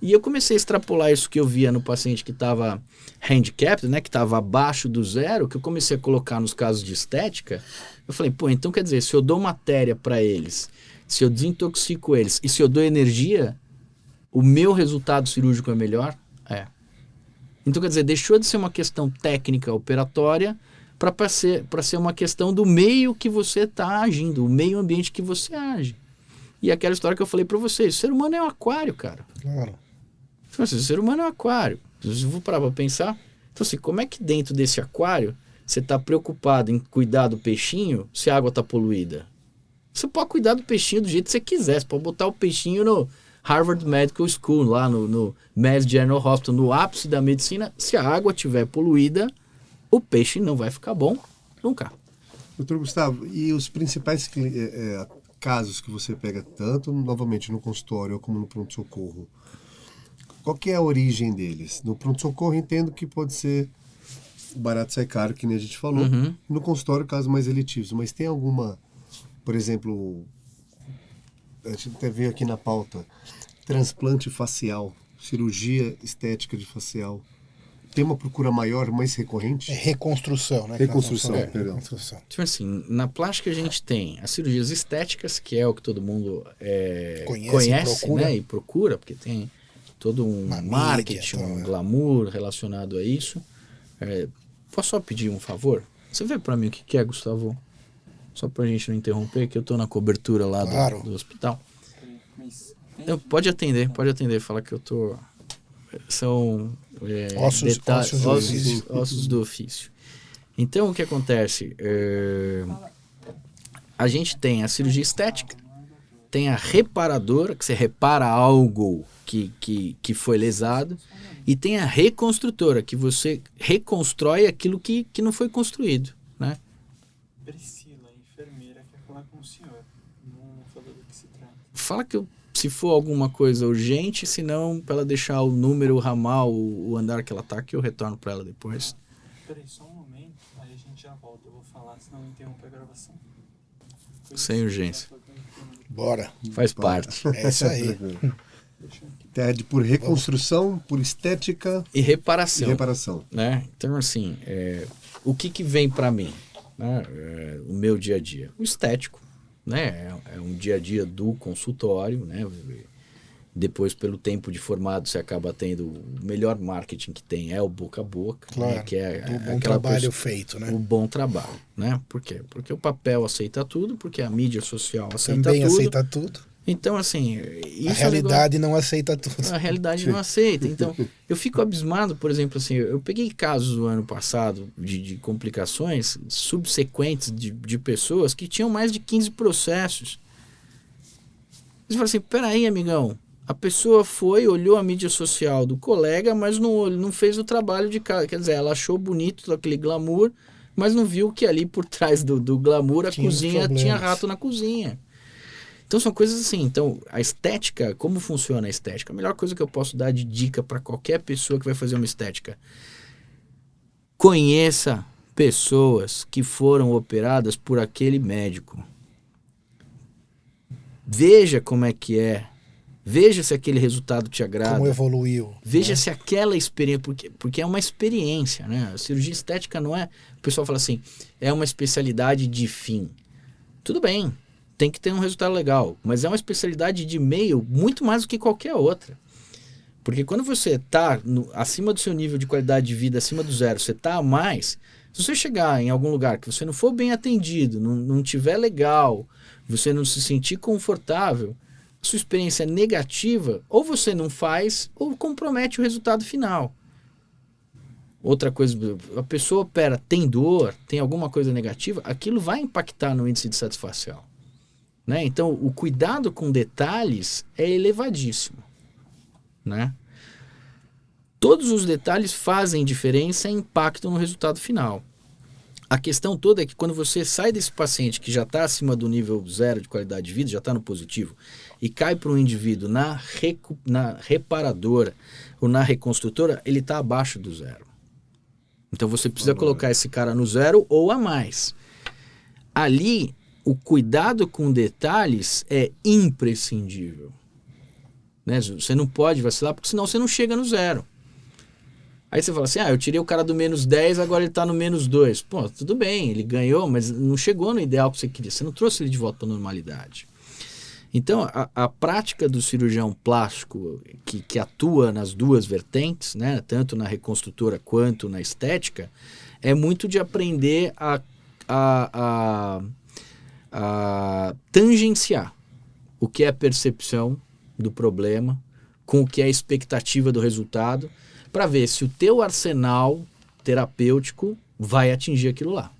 E eu comecei a extrapolar isso que eu via no paciente que estava handicapped, né, que estava abaixo do zero, que eu comecei a colocar nos casos de estética. Eu falei, pô, então quer dizer, se eu dou matéria para eles, se eu desintoxico eles e se eu dou energia, o meu resultado cirúrgico é melhor? É. Então, quer dizer, deixou de ser uma questão técnica operatória para ser uma questão do meio que você está agindo, o meio ambiente que você age. E aquela história que eu falei para vocês, o ser humano é um aquário, cara.
Claro.
Então, assim, o ser humano é um aquário. Se eu vou parar para pensar, então assim, como é que dentro desse aquário você está preocupado em cuidar do peixinho se a água está poluída? Você pode cuidar do peixinho do jeito que você quiser, você pode botar o peixinho no Harvard Medical School, lá no Mass General Hospital, no ápice da medicina. Se a água estiver poluída, o peixe não vai ficar bom nunca.
Doutor Gustavo, e os principais casos que você pega tanto, novamente, no consultório como no pronto-socorro, qual que é a origem deles? No pronto-socorro entendo que pode ser barato sai caro, que nem a gente falou.
Uhum.
No consultório, casos mais eletivos. Mas tem alguma, por exemplo, a gente até veio aqui na pauta, transplante facial, cirurgia estética de facial. Tem uma procura maior, mais recorrente?
É reconstrução, né?
Reconstrução, perdão.
Reconstrução.
Tipo assim, na plástica a gente tem as cirurgias estéticas, que é o que todo mundo conhece,
procura.
né? E procura, porque tem todo um
Uma
marketing,
mídia,
um glamour relacionado a isso. Posso só pedir um favor? Você vê pra mim o que é, Gustavo? Só pra gente não interromper, que eu tô na cobertura lá
Claro.
do hospital. Pode atender, fala que eu tô... São ossos do ofício. Então, o que acontece? A gente tem a cirurgia estética, tem a reparadora, que você repara algo que foi lesado, e tem a reconstrutora, que você reconstrói aquilo que não foi construído, né?
Priscila, enfermeira, quer falar com o senhor. Não falou do que se trata.
Fala que se for alguma coisa urgente, se não, para ela deixar o número, o ramal, o andar que ela tá, que eu retorno para ela depois.
Peraí, só um momento, aí a gente já volta. Eu vou falar, senão eu interrompo a gravação.
Sem urgência.
Bora.
Faz parte.
É isso aí.
Por reconstrução, por estética
E reparação.
e reparação.
Né? Então, assim, o que vem para mim? Né? O meu dia a dia? O estético. Né? É um dia a dia do consultório, né? Depois, pelo tempo de formado, você acaba tendo o melhor marketing que tem é o boca a boca,
Claro,
né? Que é
o bom
aquela
trabalho feito, né?
O bom trabalho, né? Por quê? Porque o papel aceita tudo, porque a mídia social aceita
Também
tudo.
aceita tudo.
Então, assim... Isso
A realidade não aceita tudo.
a realidade não aceita. Então, eu fico abismado, por exemplo, assim, eu peguei casos do ano passado de complicações subsequentes de pessoas que tinham mais de 15 processos. Você fala assim, peraí, amigão, a pessoa foi, olhou a mídia social do colega, mas não fez o trabalho de casa. Quer dizer, ela achou bonito aquele glamour, mas não viu que ali por trás do glamour a cozinha tinha rato na cozinha. Então são coisas assim. Então a estética, como funciona a estética? A melhor coisa que eu posso dar de dica para qualquer pessoa que vai fazer uma estética: conheça pessoas que foram operadas por aquele médico. Veja como é que é. Veja se aquele resultado te agrada.
Como evoluiu.
Veja se aquela experiência, porque é uma experiência, né? A cirurgia estética não é... O pessoal fala assim, é uma especialidade de fim. Tudo bem, tem que ter um resultado legal, mas é uma especialidade de meio muito mais do que qualquer outra. Porque quando você está acima do seu nível de qualidade de vida, acima do zero, você está a mais, se você chegar em algum lugar que você não for bem atendido, não tiver legal, você não se sentir confortável, sua experiência é negativa, ou você não faz, ou compromete o resultado final. Outra coisa, a pessoa opera, tem dor, tem alguma coisa negativa, aquilo vai impactar no índice de satisfação. Né? Então, o cuidado com detalhes é elevadíssimo. Né? Todos os detalhes fazem diferença e impactam no resultado final. A questão toda é que quando você sai desse paciente que já está acima do nível 0 de qualidade de vida, já está no positivo, e cai para um indivíduo na reparadora ou na reconstrutora, ele está abaixo do 0. Então você precisa colocar esse cara no 0 ou a mais. Ali, o cuidado com detalhes é imprescindível. Né? Você não pode vacilar, porque senão você não chega no 0. Aí você fala assim, eu tirei o cara do -10, agora ele está no -2. Pô, tudo bem, ele ganhou, mas não chegou no ideal que você queria. Você não trouxe ele de volta para a normalidade. Então, a prática do cirurgião plástico que atua nas duas vertentes, né, tanto na reconstrutora quanto na estética, é muito de aprender a tangenciar o que é a percepção do problema com o que é a expectativa do resultado, para ver se o teu arsenal terapêutico vai atingir aquilo lá.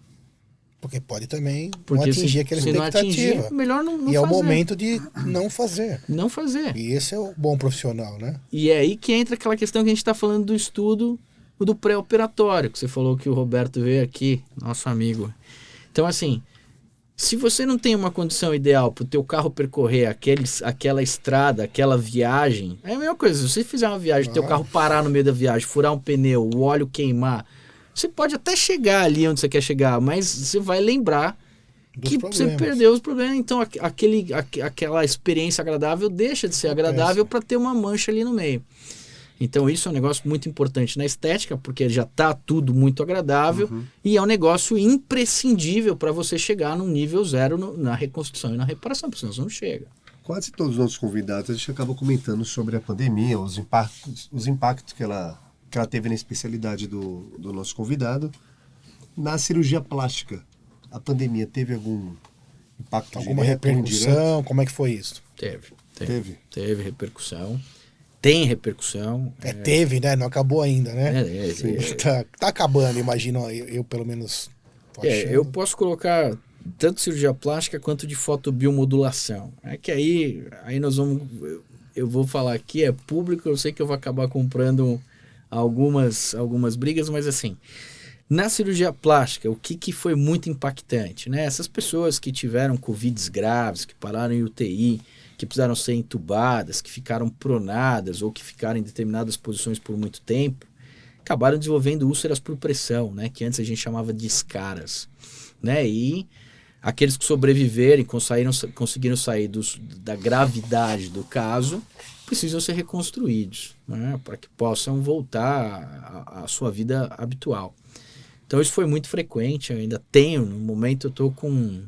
Porque pode também
Porque
não atingir aquela
se não
expectativa.
atingir, melhor não fazer.
E é o momento de não fazer.
Não fazer.
E esse é o bom profissional, né?
E é aí que entra aquela questão que a gente está falando do estudo do pré-operatório, que você falou que o Roberto veio aqui, nosso amigo. Então, assim, se você não tem uma condição ideal para o teu carro percorrer aquela estrada, aquela viagem, é a mesma coisa. Se você fizer uma viagem, teu carro parar no meio da viagem, furar um pneu, o óleo queimar, você pode até chegar ali onde você quer chegar, mas você vai lembrar que você perdeu os problemas. Então, aquela experiência agradável deixa de ser agradável para ter uma mancha ali no meio. Então, isso é um negócio muito importante na estética, porque já está tudo muito agradável e é um negócio imprescindível para você chegar num nível 0 na reconstrução e na reparação, porque senão você não chega.
Quase todos os nossos convidados, a gente acaba comentando sobre a pandemia, os impactos que ela teve na especialidade do nosso convidado. Na cirurgia plástica, a pandemia teve algum impacto
alguma
direto,
repercussão?
indireto?
Como é que foi isso?
Teve repercussão. Tem repercussão.
Teve, né? Não acabou ainda, né? Tá acabando, imagino. Eu pelo menos.
Eu posso colocar tanto cirurgia plástica quanto de fotobiomodulação. É que aí nós vamos. Eu vou falar aqui, é público, eu sei que eu vou acabar comprando algumas brigas, mas assim. Na cirurgia plástica, o que foi muito impactante, né? Essas pessoas que tiveram Covid graves, que pararam em UTI, que precisaram ser entubadas, que ficaram pronadas ou que ficaram em determinadas posições por muito tempo, acabaram desenvolvendo úlceras por pressão, né? Que antes a gente chamava de escaras, né? E aqueles que sobreviveram e conseguiram sair da gravidade do caso, precisam ser reconstruídos, né? Para que possam voltar à sua vida habitual. Então isso foi muito frequente, eu ainda tenho, no momento eu estou com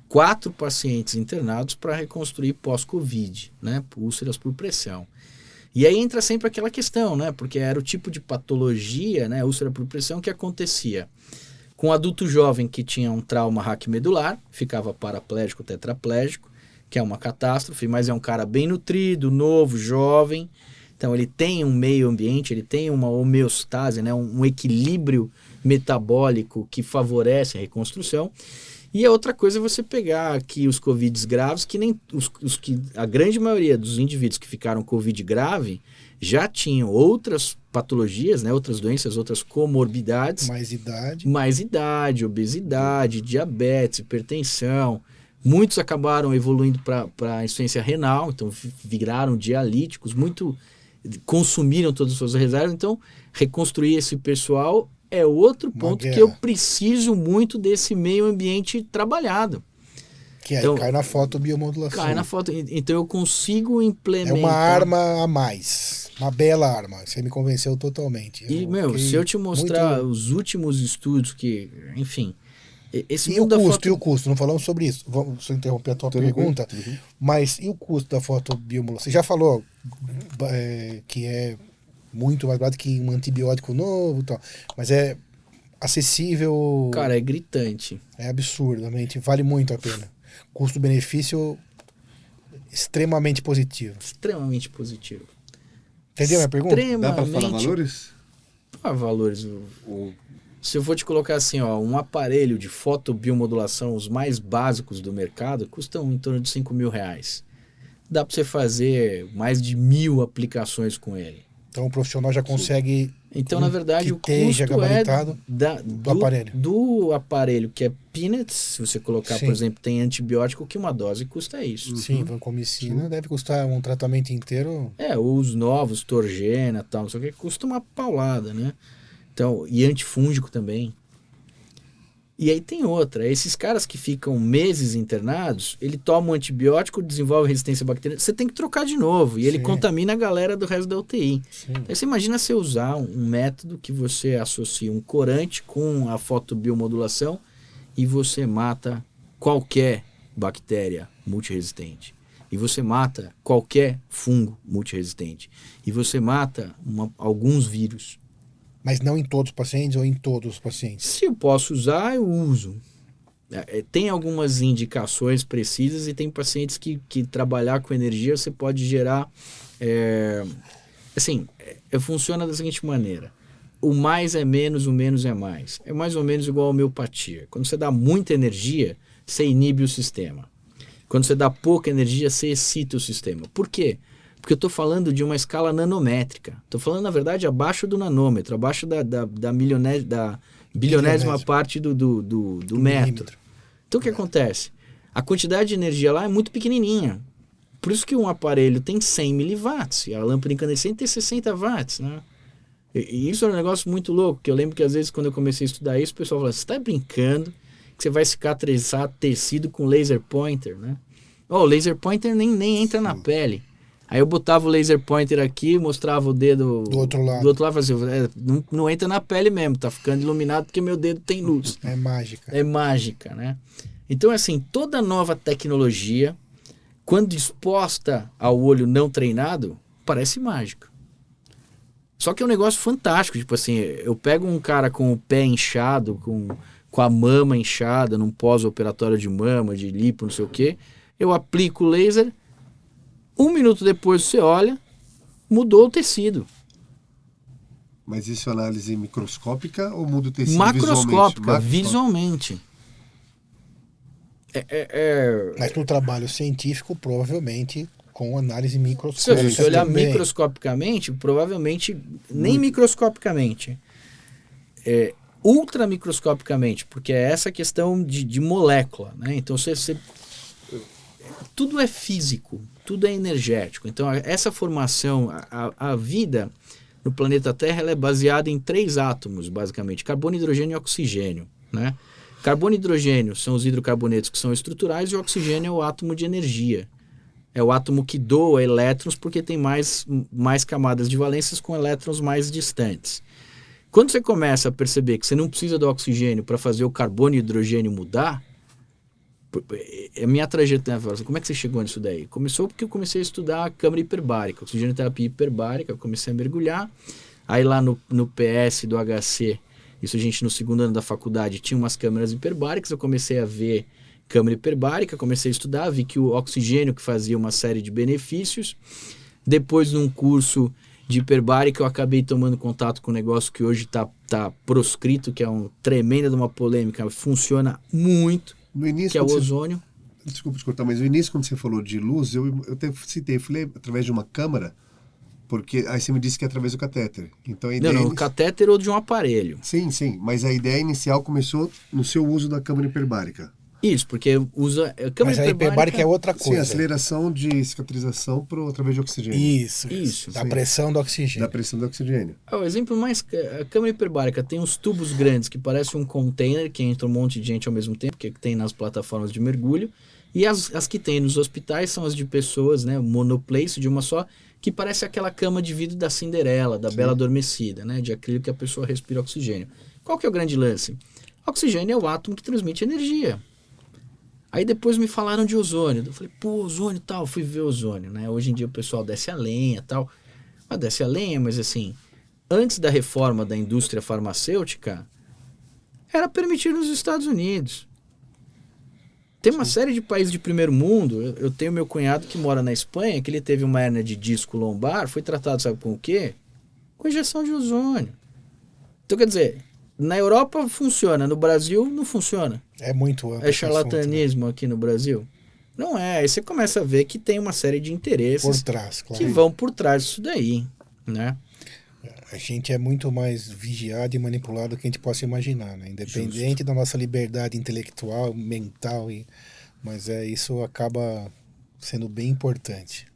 4 pacientes internados para reconstruir pós-Covid, né? Úlceras por pressão. E aí entra sempre aquela questão, né? Porque era o tipo de patologia, né? Úlcera por pressão que acontecia com um adulto jovem que tinha um trauma raquimedular, ficava paraplégico, tetraplégico, que é uma catástrofe, mas é um cara bem nutrido, novo, jovem. Então ele tem um meio ambiente, ele tem uma homeostase, né? Um equilíbrio metabólico que favorece a reconstrução. E a outra coisa é você pegar aqui os Covid graves, que nem a grande maioria dos indivíduos que ficaram Covid grave já tinham outras patologias, né, outras doenças, outras comorbidades. Mais idade, obesidade, diabetes, hipertensão. Muitos acabaram evoluindo para insuficiência renal, então viraram dialíticos, consumiram todas as suas reservas. Então, reconstruir esse pessoal é outro ponto que eu preciso muito desse meio ambiente trabalhado.
Que aí cai na fotobiomodulação.
Cai na foto. Então eu consigo implementar.
É uma arma a mais. Uma bela arma. Você me convenceu totalmente.
Se eu te mostrar os últimos estudos que, enfim.
E o custo? Não falamos sobre isso. Vamos interromper a tua pergunta. Mas e o custo da fotobiomodulação? Você já falou que é muito mais barato que um antibiótico novo e tal. Mas é acessível.
Cara, é gritante.
É absurdamente. Vale muito a pena. Custo-benefício extremamente positivo.
Extremamente positivo.
Entendeu a minha pergunta?
Dá pra falar valores?
Valores. Se eu for te colocar assim, um aparelho de fotobiomodulação, os mais básicos do mercado, custam em torno de R$5.000. Dá para você fazer mais de 1.000 aplicações com ele.
Então o profissional já consegue...
Então, na verdade, o
esteja
custo
gabaritado
do
aparelho.
Do aparelho, que é peanuts, se você colocar,
Sim.
por exemplo, tem antibiótico, que uma dose custa isso.
Sim, vancomicina deve custar um tratamento inteiro.
Os novos, Torgena, tal, não sei o que, custa uma paulada, né? Então, e antifúngico também. E aí tem outra, esses caras que ficam meses internados, ele toma um antibiótico, desenvolve resistência bacteriana, você tem que trocar de novo, e ele
Sim.
contamina a galera do resto da UTI.
Sim.
Aí você imagina você usar um método que você associa um corante com a fotobiomodulação e você mata qualquer bactéria multiresistente. E você mata qualquer fungo multiresistente. E você mata alguns vírus.
Mas não em todos os pacientes ou em todos os pacientes?
Se eu posso usar, eu uso. Tem algumas indicações precisas e tem pacientes que trabalhar com energia você pode gerar... funciona da seguinte maneira. O mais é menos, o menos é mais. É mais ou menos igual a homeopatia. Quando você dá muita energia, você inibe o sistema. Quando você dá pouca energia, você excita o sistema. Por quê? Porque eu estou falando de uma escala nanométrica. Estou falando, na verdade, abaixo do nanômetro, abaixo da bilionésima parte do metro. Então, o que acontece? A quantidade de energia lá é muito pequenininha. Por isso que um aparelho tem 100 miliwatts e a lâmpada incandescente tem 60 watts, né? E isso é um negócio muito louco, que eu lembro que às vezes quando eu comecei a estudar isso, o pessoal falava, você está brincando que você vai cicatrizar tecido com laser pointer, né? O laser pointer nem entra na pele. Aí eu botava o laser pointer aqui, mostrava o dedo
do outro lado,
fazia, não entra na pele mesmo, tá ficando iluminado porque meu dedo tem luz.
É mágica.
É mágica, né? Então, assim, toda nova tecnologia, quando exposta ao olho não treinado, parece mágica. Só que é um negócio fantástico, tipo assim, eu pego um cara com o pé inchado, com a mama inchada, num pós-operatório de mama, de lipo, não sei o quê, eu aplico o laser, 1 minuto depois você olha, mudou o tecido.
Mas isso é análise microscópica ou muda o tecido
macroscópica, visualmente?
Mas no trabalho científico, provavelmente, com análise microscópica.
Se você olhar
também.
microscopicamente, provavelmente, nem microscopicamente. Ultramicroscopicamente, porque é essa questão de molécula, né? Então, tudo é físico, tudo é energético. Então, essa formação, a vida no planeta Terra, ela é baseada em 3 átomos, basicamente: carbono, hidrogênio e oxigênio, né? Carbono e hidrogênio são os hidrocarbonetos que são estruturais e o oxigênio é o átomo de energia. É o átomo que doa elétrons porque tem mais camadas de valências com elétrons mais distantes. Quando você começa a perceber que você não precisa do oxigênio para fazer o carbono e o hidrogênio mudar, a minha trajetória, como é que você chegou nisso daí? Começou porque eu comecei a estudar a câmara hiperbárica, oxigenoterapia hiperbárica, eu comecei a mergulhar. Aí lá no PS do HC, isso a gente no 2º ano da faculdade tinha umas câmeras hiperbáricas, eu comecei a ver câmara hiperbárica, comecei a estudar, vi que o oxigênio que fazia uma série de benefícios. Depois, num curso de hiperbárica, eu acabei tomando contato com um negócio que hoje tá proscrito, que é um tremenda de uma polêmica, funciona muito,
no início,
que é o ozônio.
Desculpa te cortar, mas no início, quando você falou de luz, eu até citei, falei através de uma câmara, porque aí você me disse que é através do catéter. Então, a ideia
Não, catéter ou de um aparelho.
Sim, mas a ideia inicial começou no seu uso da câmara hiperbárica.
Isso, porque usa...
Mas a hiperbárica é outra coisa.
Sim, aceleração de cicatrização através de oxigênio.
Isso. Da pressão do oxigênio.
Da pressão do oxigênio.
O exemplo mais... A câmara hiperbárica tem uns tubos grandes que parecem um container, que entra um monte de gente ao mesmo tempo, que tem nas plataformas de mergulho. E as que tem nos hospitais são as de pessoas, né? Monoplace, de uma só, que parece aquela cama de vidro da Cinderela, da Bela Adormecida, né? De acrílico que a pessoa respira oxigênio. Qual que é o grande lance? Oxigênio é o átomo que transmite energia. Aí depois me falaram de ozônio. Eu falei, ozônio e tal. Fui ver ozônio, né? Hoje em dia o pessoal desce a lenha e tal. Mas desce a lenha, mas assim, antes da reforma da indústria farmacêutica, era permitido nos Estados Unidos. Tem uma série de países de primeiro mundo. Eu tenho meu cunhado que mora na Espanha, que ele teve uma hérnia de disco lombar, foi tratado, sabe com o quê? Com injeção de ozônio. Então, quer dizer, na Europa funciona, no Brasil não funciona.
É muito amplo.
É charlatanismo aqui no Brasil? Não é. Aí você começa a ver que tem uma série de interesses
por trás, claro,
que vão por trás disso daí, né?
A gente é muito mais vigiado e manipulado do que a gente possa imaginar, né? Independente da nossa liberdade intelectual, mental, mas isso acaba sendo bem importante.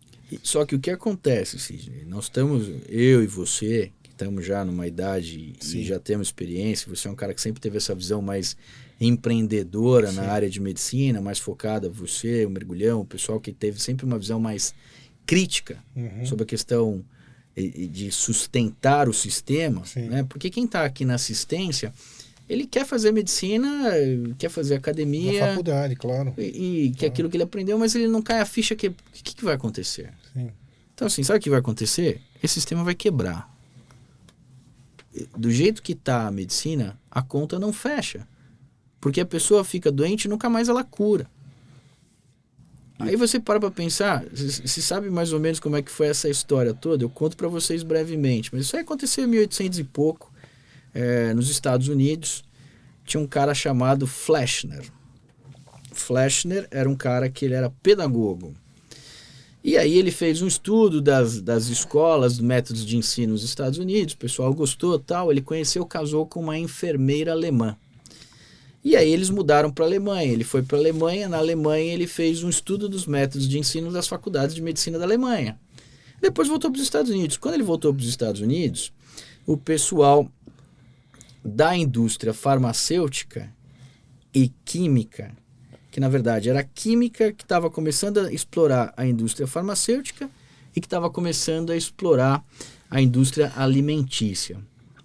Só que o que acontece, Sidney? Nós estamos, eu e você, que estamos já numa idade e já temos experiência, você é um cara que sempre teve essa visão mais empreendedora na área de medicina, mais focada, você, o Mergulhão, o pessoal que teve sempre uma visão mais crítica sobre a questão de sustentar o sistema, né? Porque quem está aqui na assistência, ele quer fazer medicina, quer fazer academia.
Na faculdade, claro.
E que aquilo que ele aprendeu, mas ele não cai a ficha que vai acontecer?
Sim.
Então, assim, sabe o que vai acontecer? Esse sistema vai quebrar. Do jeito que está a medicina, a conta não fecha. Porque a pessoa fica doente e nunca mais ela cura. Aí você para pensar, você sabe mais ou menos como é que foi essa história toda? Eu conto para vocês brevemente, mas isso aí aconteceu em 1800 e pouco, nos Estados Unidos. Tinha um cara chamado Fleshner. Fleshner era um cara que ele era pedagogo. E aí ele fez um estudo das escolas, dos métodos de ensino nos Estados Unidos, o pessoal gostou tal, ele casou com uma enfermeira alemã. E aí eles mudaram para a Alemanha, ele foi para a Alemanha, na Alemanha ele fez um estudo dos métodos de ensino das faculdades de medicina da Alemanha. Depois voltou para os Estados Unidos. Quando ele voltou para os Estados Unidos, o pessoal da indústria farmacêutica e química, que na verdade era a química que estava começando a explorar a indústria farmacêutica e que estava começando a explorar a indústria alimentícia.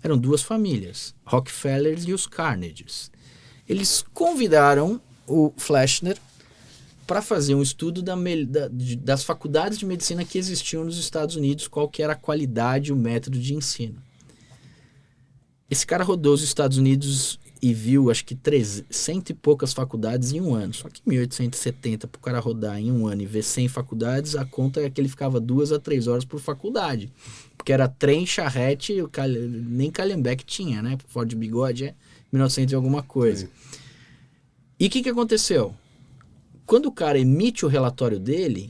Eram duas famílias, Rockefellers e os Carnegies. Eles convidaram o Fleshner para fazer um estudo das faculdades de medicina que existiam nos Estados Unidos, qual que era a qualidade e o método de ensino. Esse cara rodou os Estados Unidos e viu, acho que 100 e poucas faculdades em um ano. Só que em 1870, para o cara rodar em um ano e ver 100 faculdades, a conta é que ele ficava 2 a 3 horas por faculdade. Porque era trem, charrete, nem Calhambeque tinha, né? Ford de bigode 1900 e alguma coisa. Sim. E o que aconteceu? Quando o cara emite o relatório dele,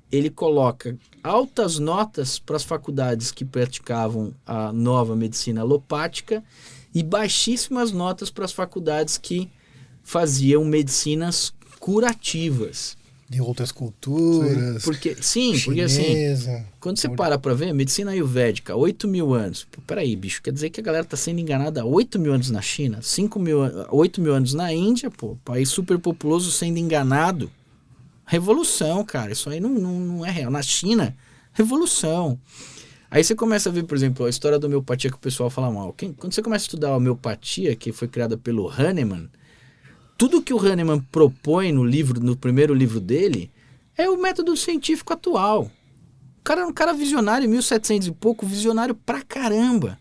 ele coloca altas notas para as faculdades que praticavam a nova medicina alopática e baixíssimas notas para as faculdades que faziam medicinas curativas.
De outras culturas.
Porque assim, quando você para ver, medicina ayurvédica, 8 mil anos. Peraí, bicho, quer dizer que a galera tá sendo enganada há 8 mil anos na China, 8 mil anos na Índia, país super populoso sendo enganado. Revolução, cara, isso aí não é real. Na China, revolução. Aí você começa a ver, por exemplo, a história da homeopatia que o pessoal fala mal. Quando você começa a estudar a homeopatia, que foi criada pelo Hahnemann, tudo que o Hahnemann propõe no primeiro livro dele é o método científico atual. O cara é um cara visionário, 1700 e pouco, visionário pra caramba.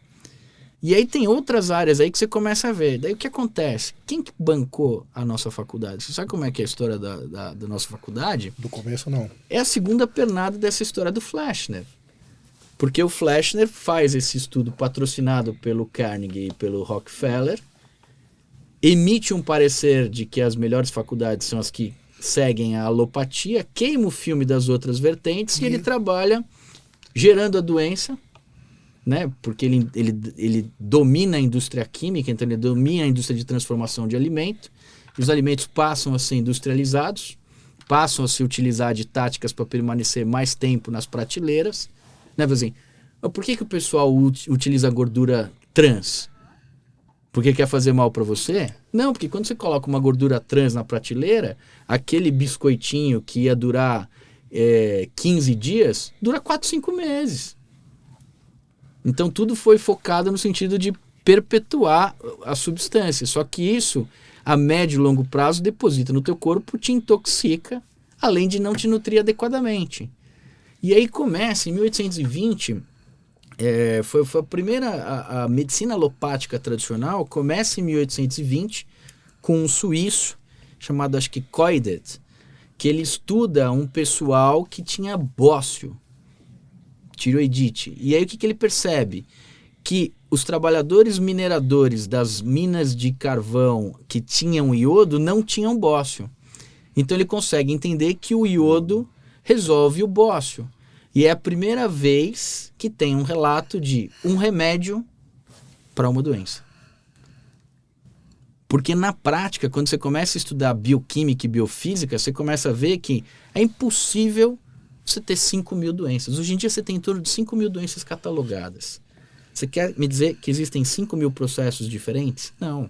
E aí tem outras áreas aí que você começa a ver. Daí o que acontece? Quem que bancou a nossa faculdade? Você sabe como é que é a história da nossa faculdade?
Do começo, não.
É a segunda pernada dessa história do Fleshner. Porque o Fleshner faz esse estudo patrocinado pelo Carnegie e pelo Rockefeller, emite um parecer de que as melhores faculdades são as que seguem a alopatia, queima o filme das outras vertentes e ele trabalha gerando a doença, né? Porque ele domina a indústria química, então ele domina a indústria de transformação de alimento, e os alimentos passam a ser industrializados, passam a se utilizar de táticas para permanecer mais tempo nas prateleiras, né? Assim, por que o pessoal utiliza a gordura trans? Porque quer fazer mal para você? Não, porque quando você coloca uma gordura trans na prateleira, aquele biscoitinho que ia durar 15 dias, dura 4, 5 meses. Então tudo foi focado no sentido de perpetuar a substância. Só que isso, a médio e longo prazo, deposita no teu corpo, te intoxica, além de não te nutrir adequadamente. E aí começa, em 1820... foi a primeira, a medicina alopática tradicional começa em 1820 com um suíço chamado, acho que Coidet, que ele estuda um pessoal que tinha bócio, tiroidite. E aí o que ele percebe? Que os trabalhadores mineradores das minas de carvão que tinham iodo não tinham bócio. Então ele consegue entender que o iodo resolve o bócio. E é a primeira vez que tem um relato de um remédio para uma doença. Porque na prática, quando você começa a estudar bioquímica e biofísica, você começa a ver que é impossível você ter 5.000 doenças. Hoje em dia você tem em torno de 5.000 doenças catalogadas. Você quer me dizer que existem 5.000 processos diferentes? Não.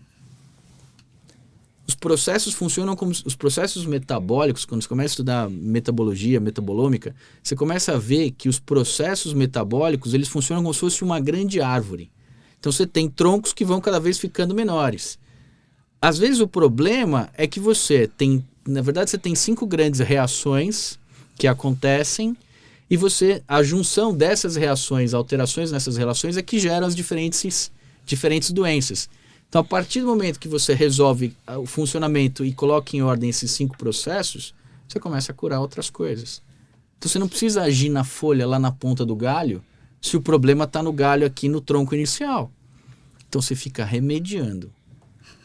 Os processos funcionam como os processos metabólicos. Quando você começa a estudar metabologia, metabolômica, você começa a ver que os processos metabólicos eles funcionam como se fosse uma grande árvore. Então você tem troncos que vão cada vez ficando menores. Às vezes o problema é que você tem, na verdade você tem 5 grandes reações que acontecem e a junção dessas reações, alterações nessas relações é que geram as diferentes doenças. Então a partir do momento que você resolve o funcionamento e coloca em ordem esses 5 processos, você começa a curar outras coisas. Então você não precisa agir na folha lá na ponta do galho se o problema está no galho aqui no tronco inicial. Então você fica remediando.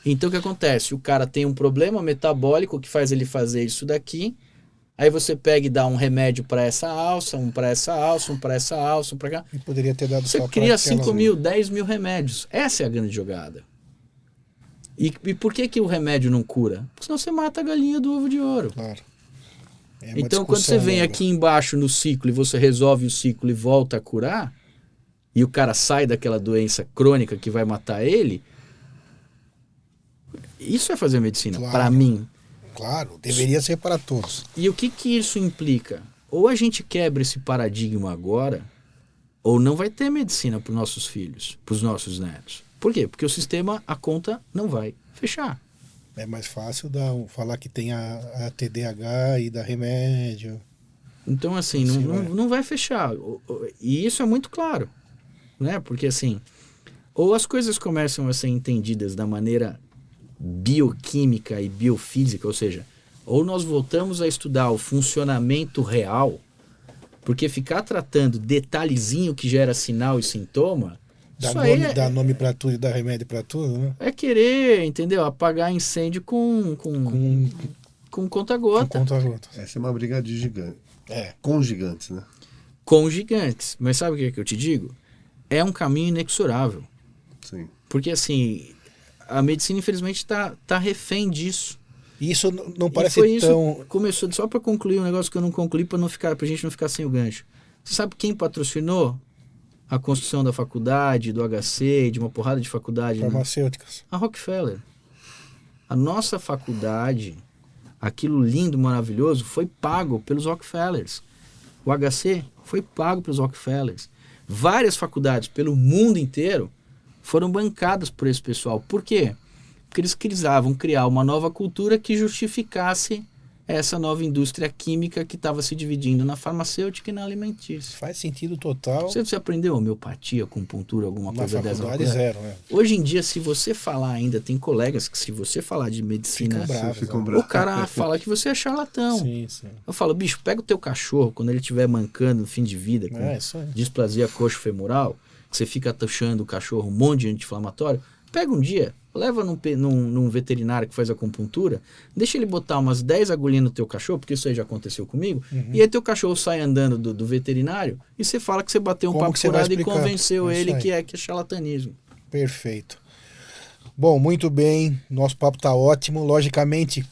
Então o que acontece? O cara tem um problema metabólico que faz ele fazer isso daqui, aí você pega e dá um remédio para essa alça, um para essa alça, um para essa alça, um para cá.
E poderia ter dado
você
só
cria
para
5.000, 10.000 remédios. Essa é a grande jogada. E por que o remédio não cura? Porque senão você mata a galinha do ovo de ouro.
Claro.
Então quando você vem aqui embaixo no ciclo e você resolve o ciclo e volta a curar, e o cara sai daquela doença crônica que vai matar ele, isso é fazer medicina,
Claro.
para mim.
Claro, deveria ser para todos.
E o que isso implica? Ou a gente quebra esse paradigma agora, ou não vai ter medicina para os nossos filhos, para os nossos netos. Por quê? Porque o sistema, a conta não vai fechar.
É mais fácil falar que tem a TDAH e dar remédio.
Então, assim, não vai fechar. E isso é muito claro, né? Porque, assim, ou as coisas começam a ser entendidas da maneira bioquímica e biofísica, ou seja, ou nós voltamos a estudar o funcionamento real, porque ficar tratando detalhezinho que gera sinal e sintoma,
Dá nome para tudo e dá remédio para tudo, né?
É querer, entendeu? Apagar incêndio com conta-gota.
Essa é uma briga de gigante. Com gigantes, né?
Com gigantes. Mas sabe o que é que eu te digo? É um caminho inexorável.
Sim.
Porque, assim, a medicina, infelizmente, está refém disso.
Isso não parece tão...
Começou, só para concluir um negócio que eu não concluí, para a gente não ficar sem o gancho. Você sabe quem patrocinou a construção da faculdade, do HC, de uma porrada de faculdade?
Farmacêuticas.
A Rockefeller. A nossa faculdade, aquilo lindo, maravilhoso, foi pago pelos Rockefellers. O HC foi pago pelos Rockefellers. Várias faculdades pelo mundo inteiro foram bancadas por esse pessoal. Por quê? Porque eles precisavam criar uma nova cultura que justificasse essa nova indústria química que estava se dividindo na farmacêutica e na alimentícia.
Faz sentido total.
Você aprendeu homeopatia, acupuntura, alguma coisa dessa?
Na faculdade zero, né?
Hoje em dia, se você falar ainda, tem colegas que se você falar de medicina,
Ficam bravos.
o cara fala que você é charlatão.
Sim.
Eu falo, bicho, pega o teu cachorro quando ele estiver mancando no fim de vida, com displasia coxo-femoral, que você fica tuchando o cachorro um monte de anti-inflamatório, pega um dia, leva num veterinário que faz acupuntura, deixa ele botar umas 10 agulhinhas no teu cachorro, porque isso aí já aconteceu comigo, e aí teu cachorro sai andando do veterinário e você fala que você bateu um papo furado e convenceu ele que é charlatanismo.
Perfeito. Bom, muito bem, nosso papo está ótimo. Logicamente,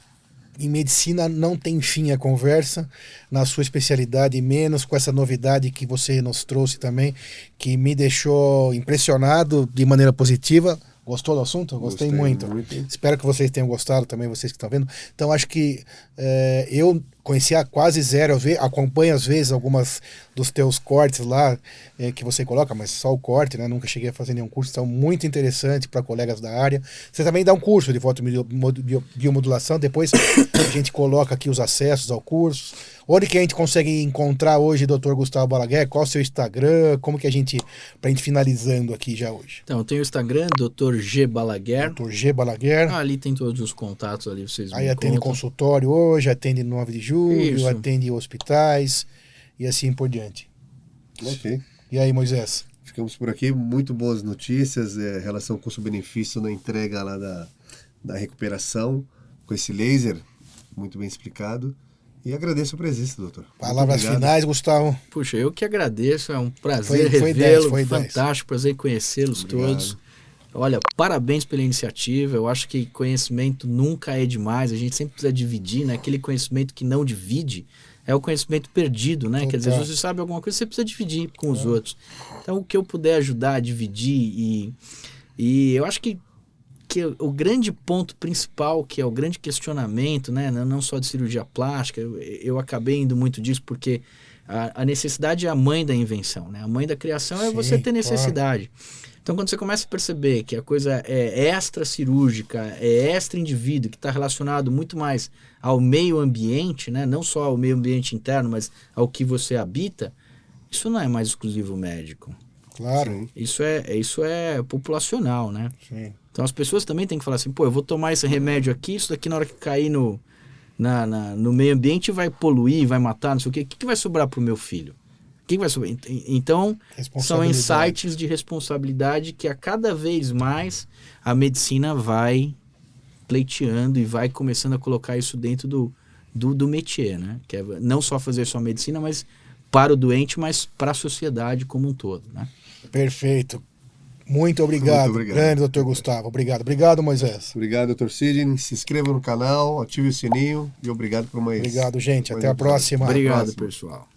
em medicina não tem fim a conversa, na sua especialidade menos, com essa novidade que você nos trouxe também, que me deixou impressionado de maneira positiva. Gostou do assunto? Gostei muito. Espero que vocês tenham gostado também, vocês que estão vendo. Então, acho que eu conhecia quase zero, acompanho às vezes algumas dos teus cortes lá que você coloca, mas só o corte, né? Nunca cheguei a fazer nenhum curso, então muito interessante para colegas da área. Você também dá um curso de fotobiomodulação, depois a gente coloca aqui os acessos ao curso. Onde que a gente consegue encontrar hoje Dr. Gustavo Balaguer? Qual é o seu Instagram? Como que pra gente finalizando aqui já hoje?
Então, eu tenho o Instagram, Dr. G. Balaguer.
Dr. G. Balaguer.
Ali tem todos os contatos ali, vocês
Aí atende consultório hoje, atende 9 de julho,
Isso.
atende hospitais e assim por diante.
Ok.
E aí, Moisés?
Ficamos por aqui, muito boas notícias, relação custo-benefício na entrega lá da recuperação, com esse laser, muito bem explicado. E agradeço a presença, doutor.
Palavras
Muito obrigado.
finais, Gustavo.
Puxa, eu que agradeço, é um prazer
Foi 10,
revê-lo,
foi 10.
fantástico, prazer em conhecê-los
Obrigado.
todos. Olha, parabéns pela iniciativa, eu acho que conhecimento nunca é demais, a gente sempre precisa dividir, né? Aquele conhecimento que não divide é o conhecimento perdido, né? Quer dizer, se você sabe alguma coisa, você precisa dividir com os outros. Então, o que eu puder ajudar a dividir e eu acho que o grande ponto principal, que é o grande questionamento, né, não só de cirurgia plástica, eu acabei indo muito disso porque a necessidade é a mãe da invenção, né? A mãe da criação é
Sim,
você ter necessidade. Claro. Então, quando você começa a perceber que a coisa é extra cirúrgica, é extra indivíduo, que está relacionado muito mais ao meio ambiente, né, não só ao meio ambiente interno, mas ao que você habita, isso não é mais exclusivo médico.
Claro.
Isso é populacional, né?
Sim.
Então as pessoas também têm que falar assim, pô, eu vou tomar esse remédio aqui, isso daqui na hora que cair no meio ambiente vai poluir, vai matar, não sei o quê. O que vai sobrar pro meu filho? O que vai sobrar? Então, são insights de responsabilidade que a cada vez mais a medicina vai pleiteando e vai começando a colocar isso dentro do métier, né? Que é não só fazer só medicina, mas para o doente, mas para a sociedade como um todo, né?
Perfeito. Muito obrigado, grande doutor Gustavo. Obrigado, Moisés.
Obrigado, doutor Sidney. Se inscreva no canal, ative o sininho e obrigado por mais.
Obrigado, gente. Até a próxima.
Obrigado, pessoal.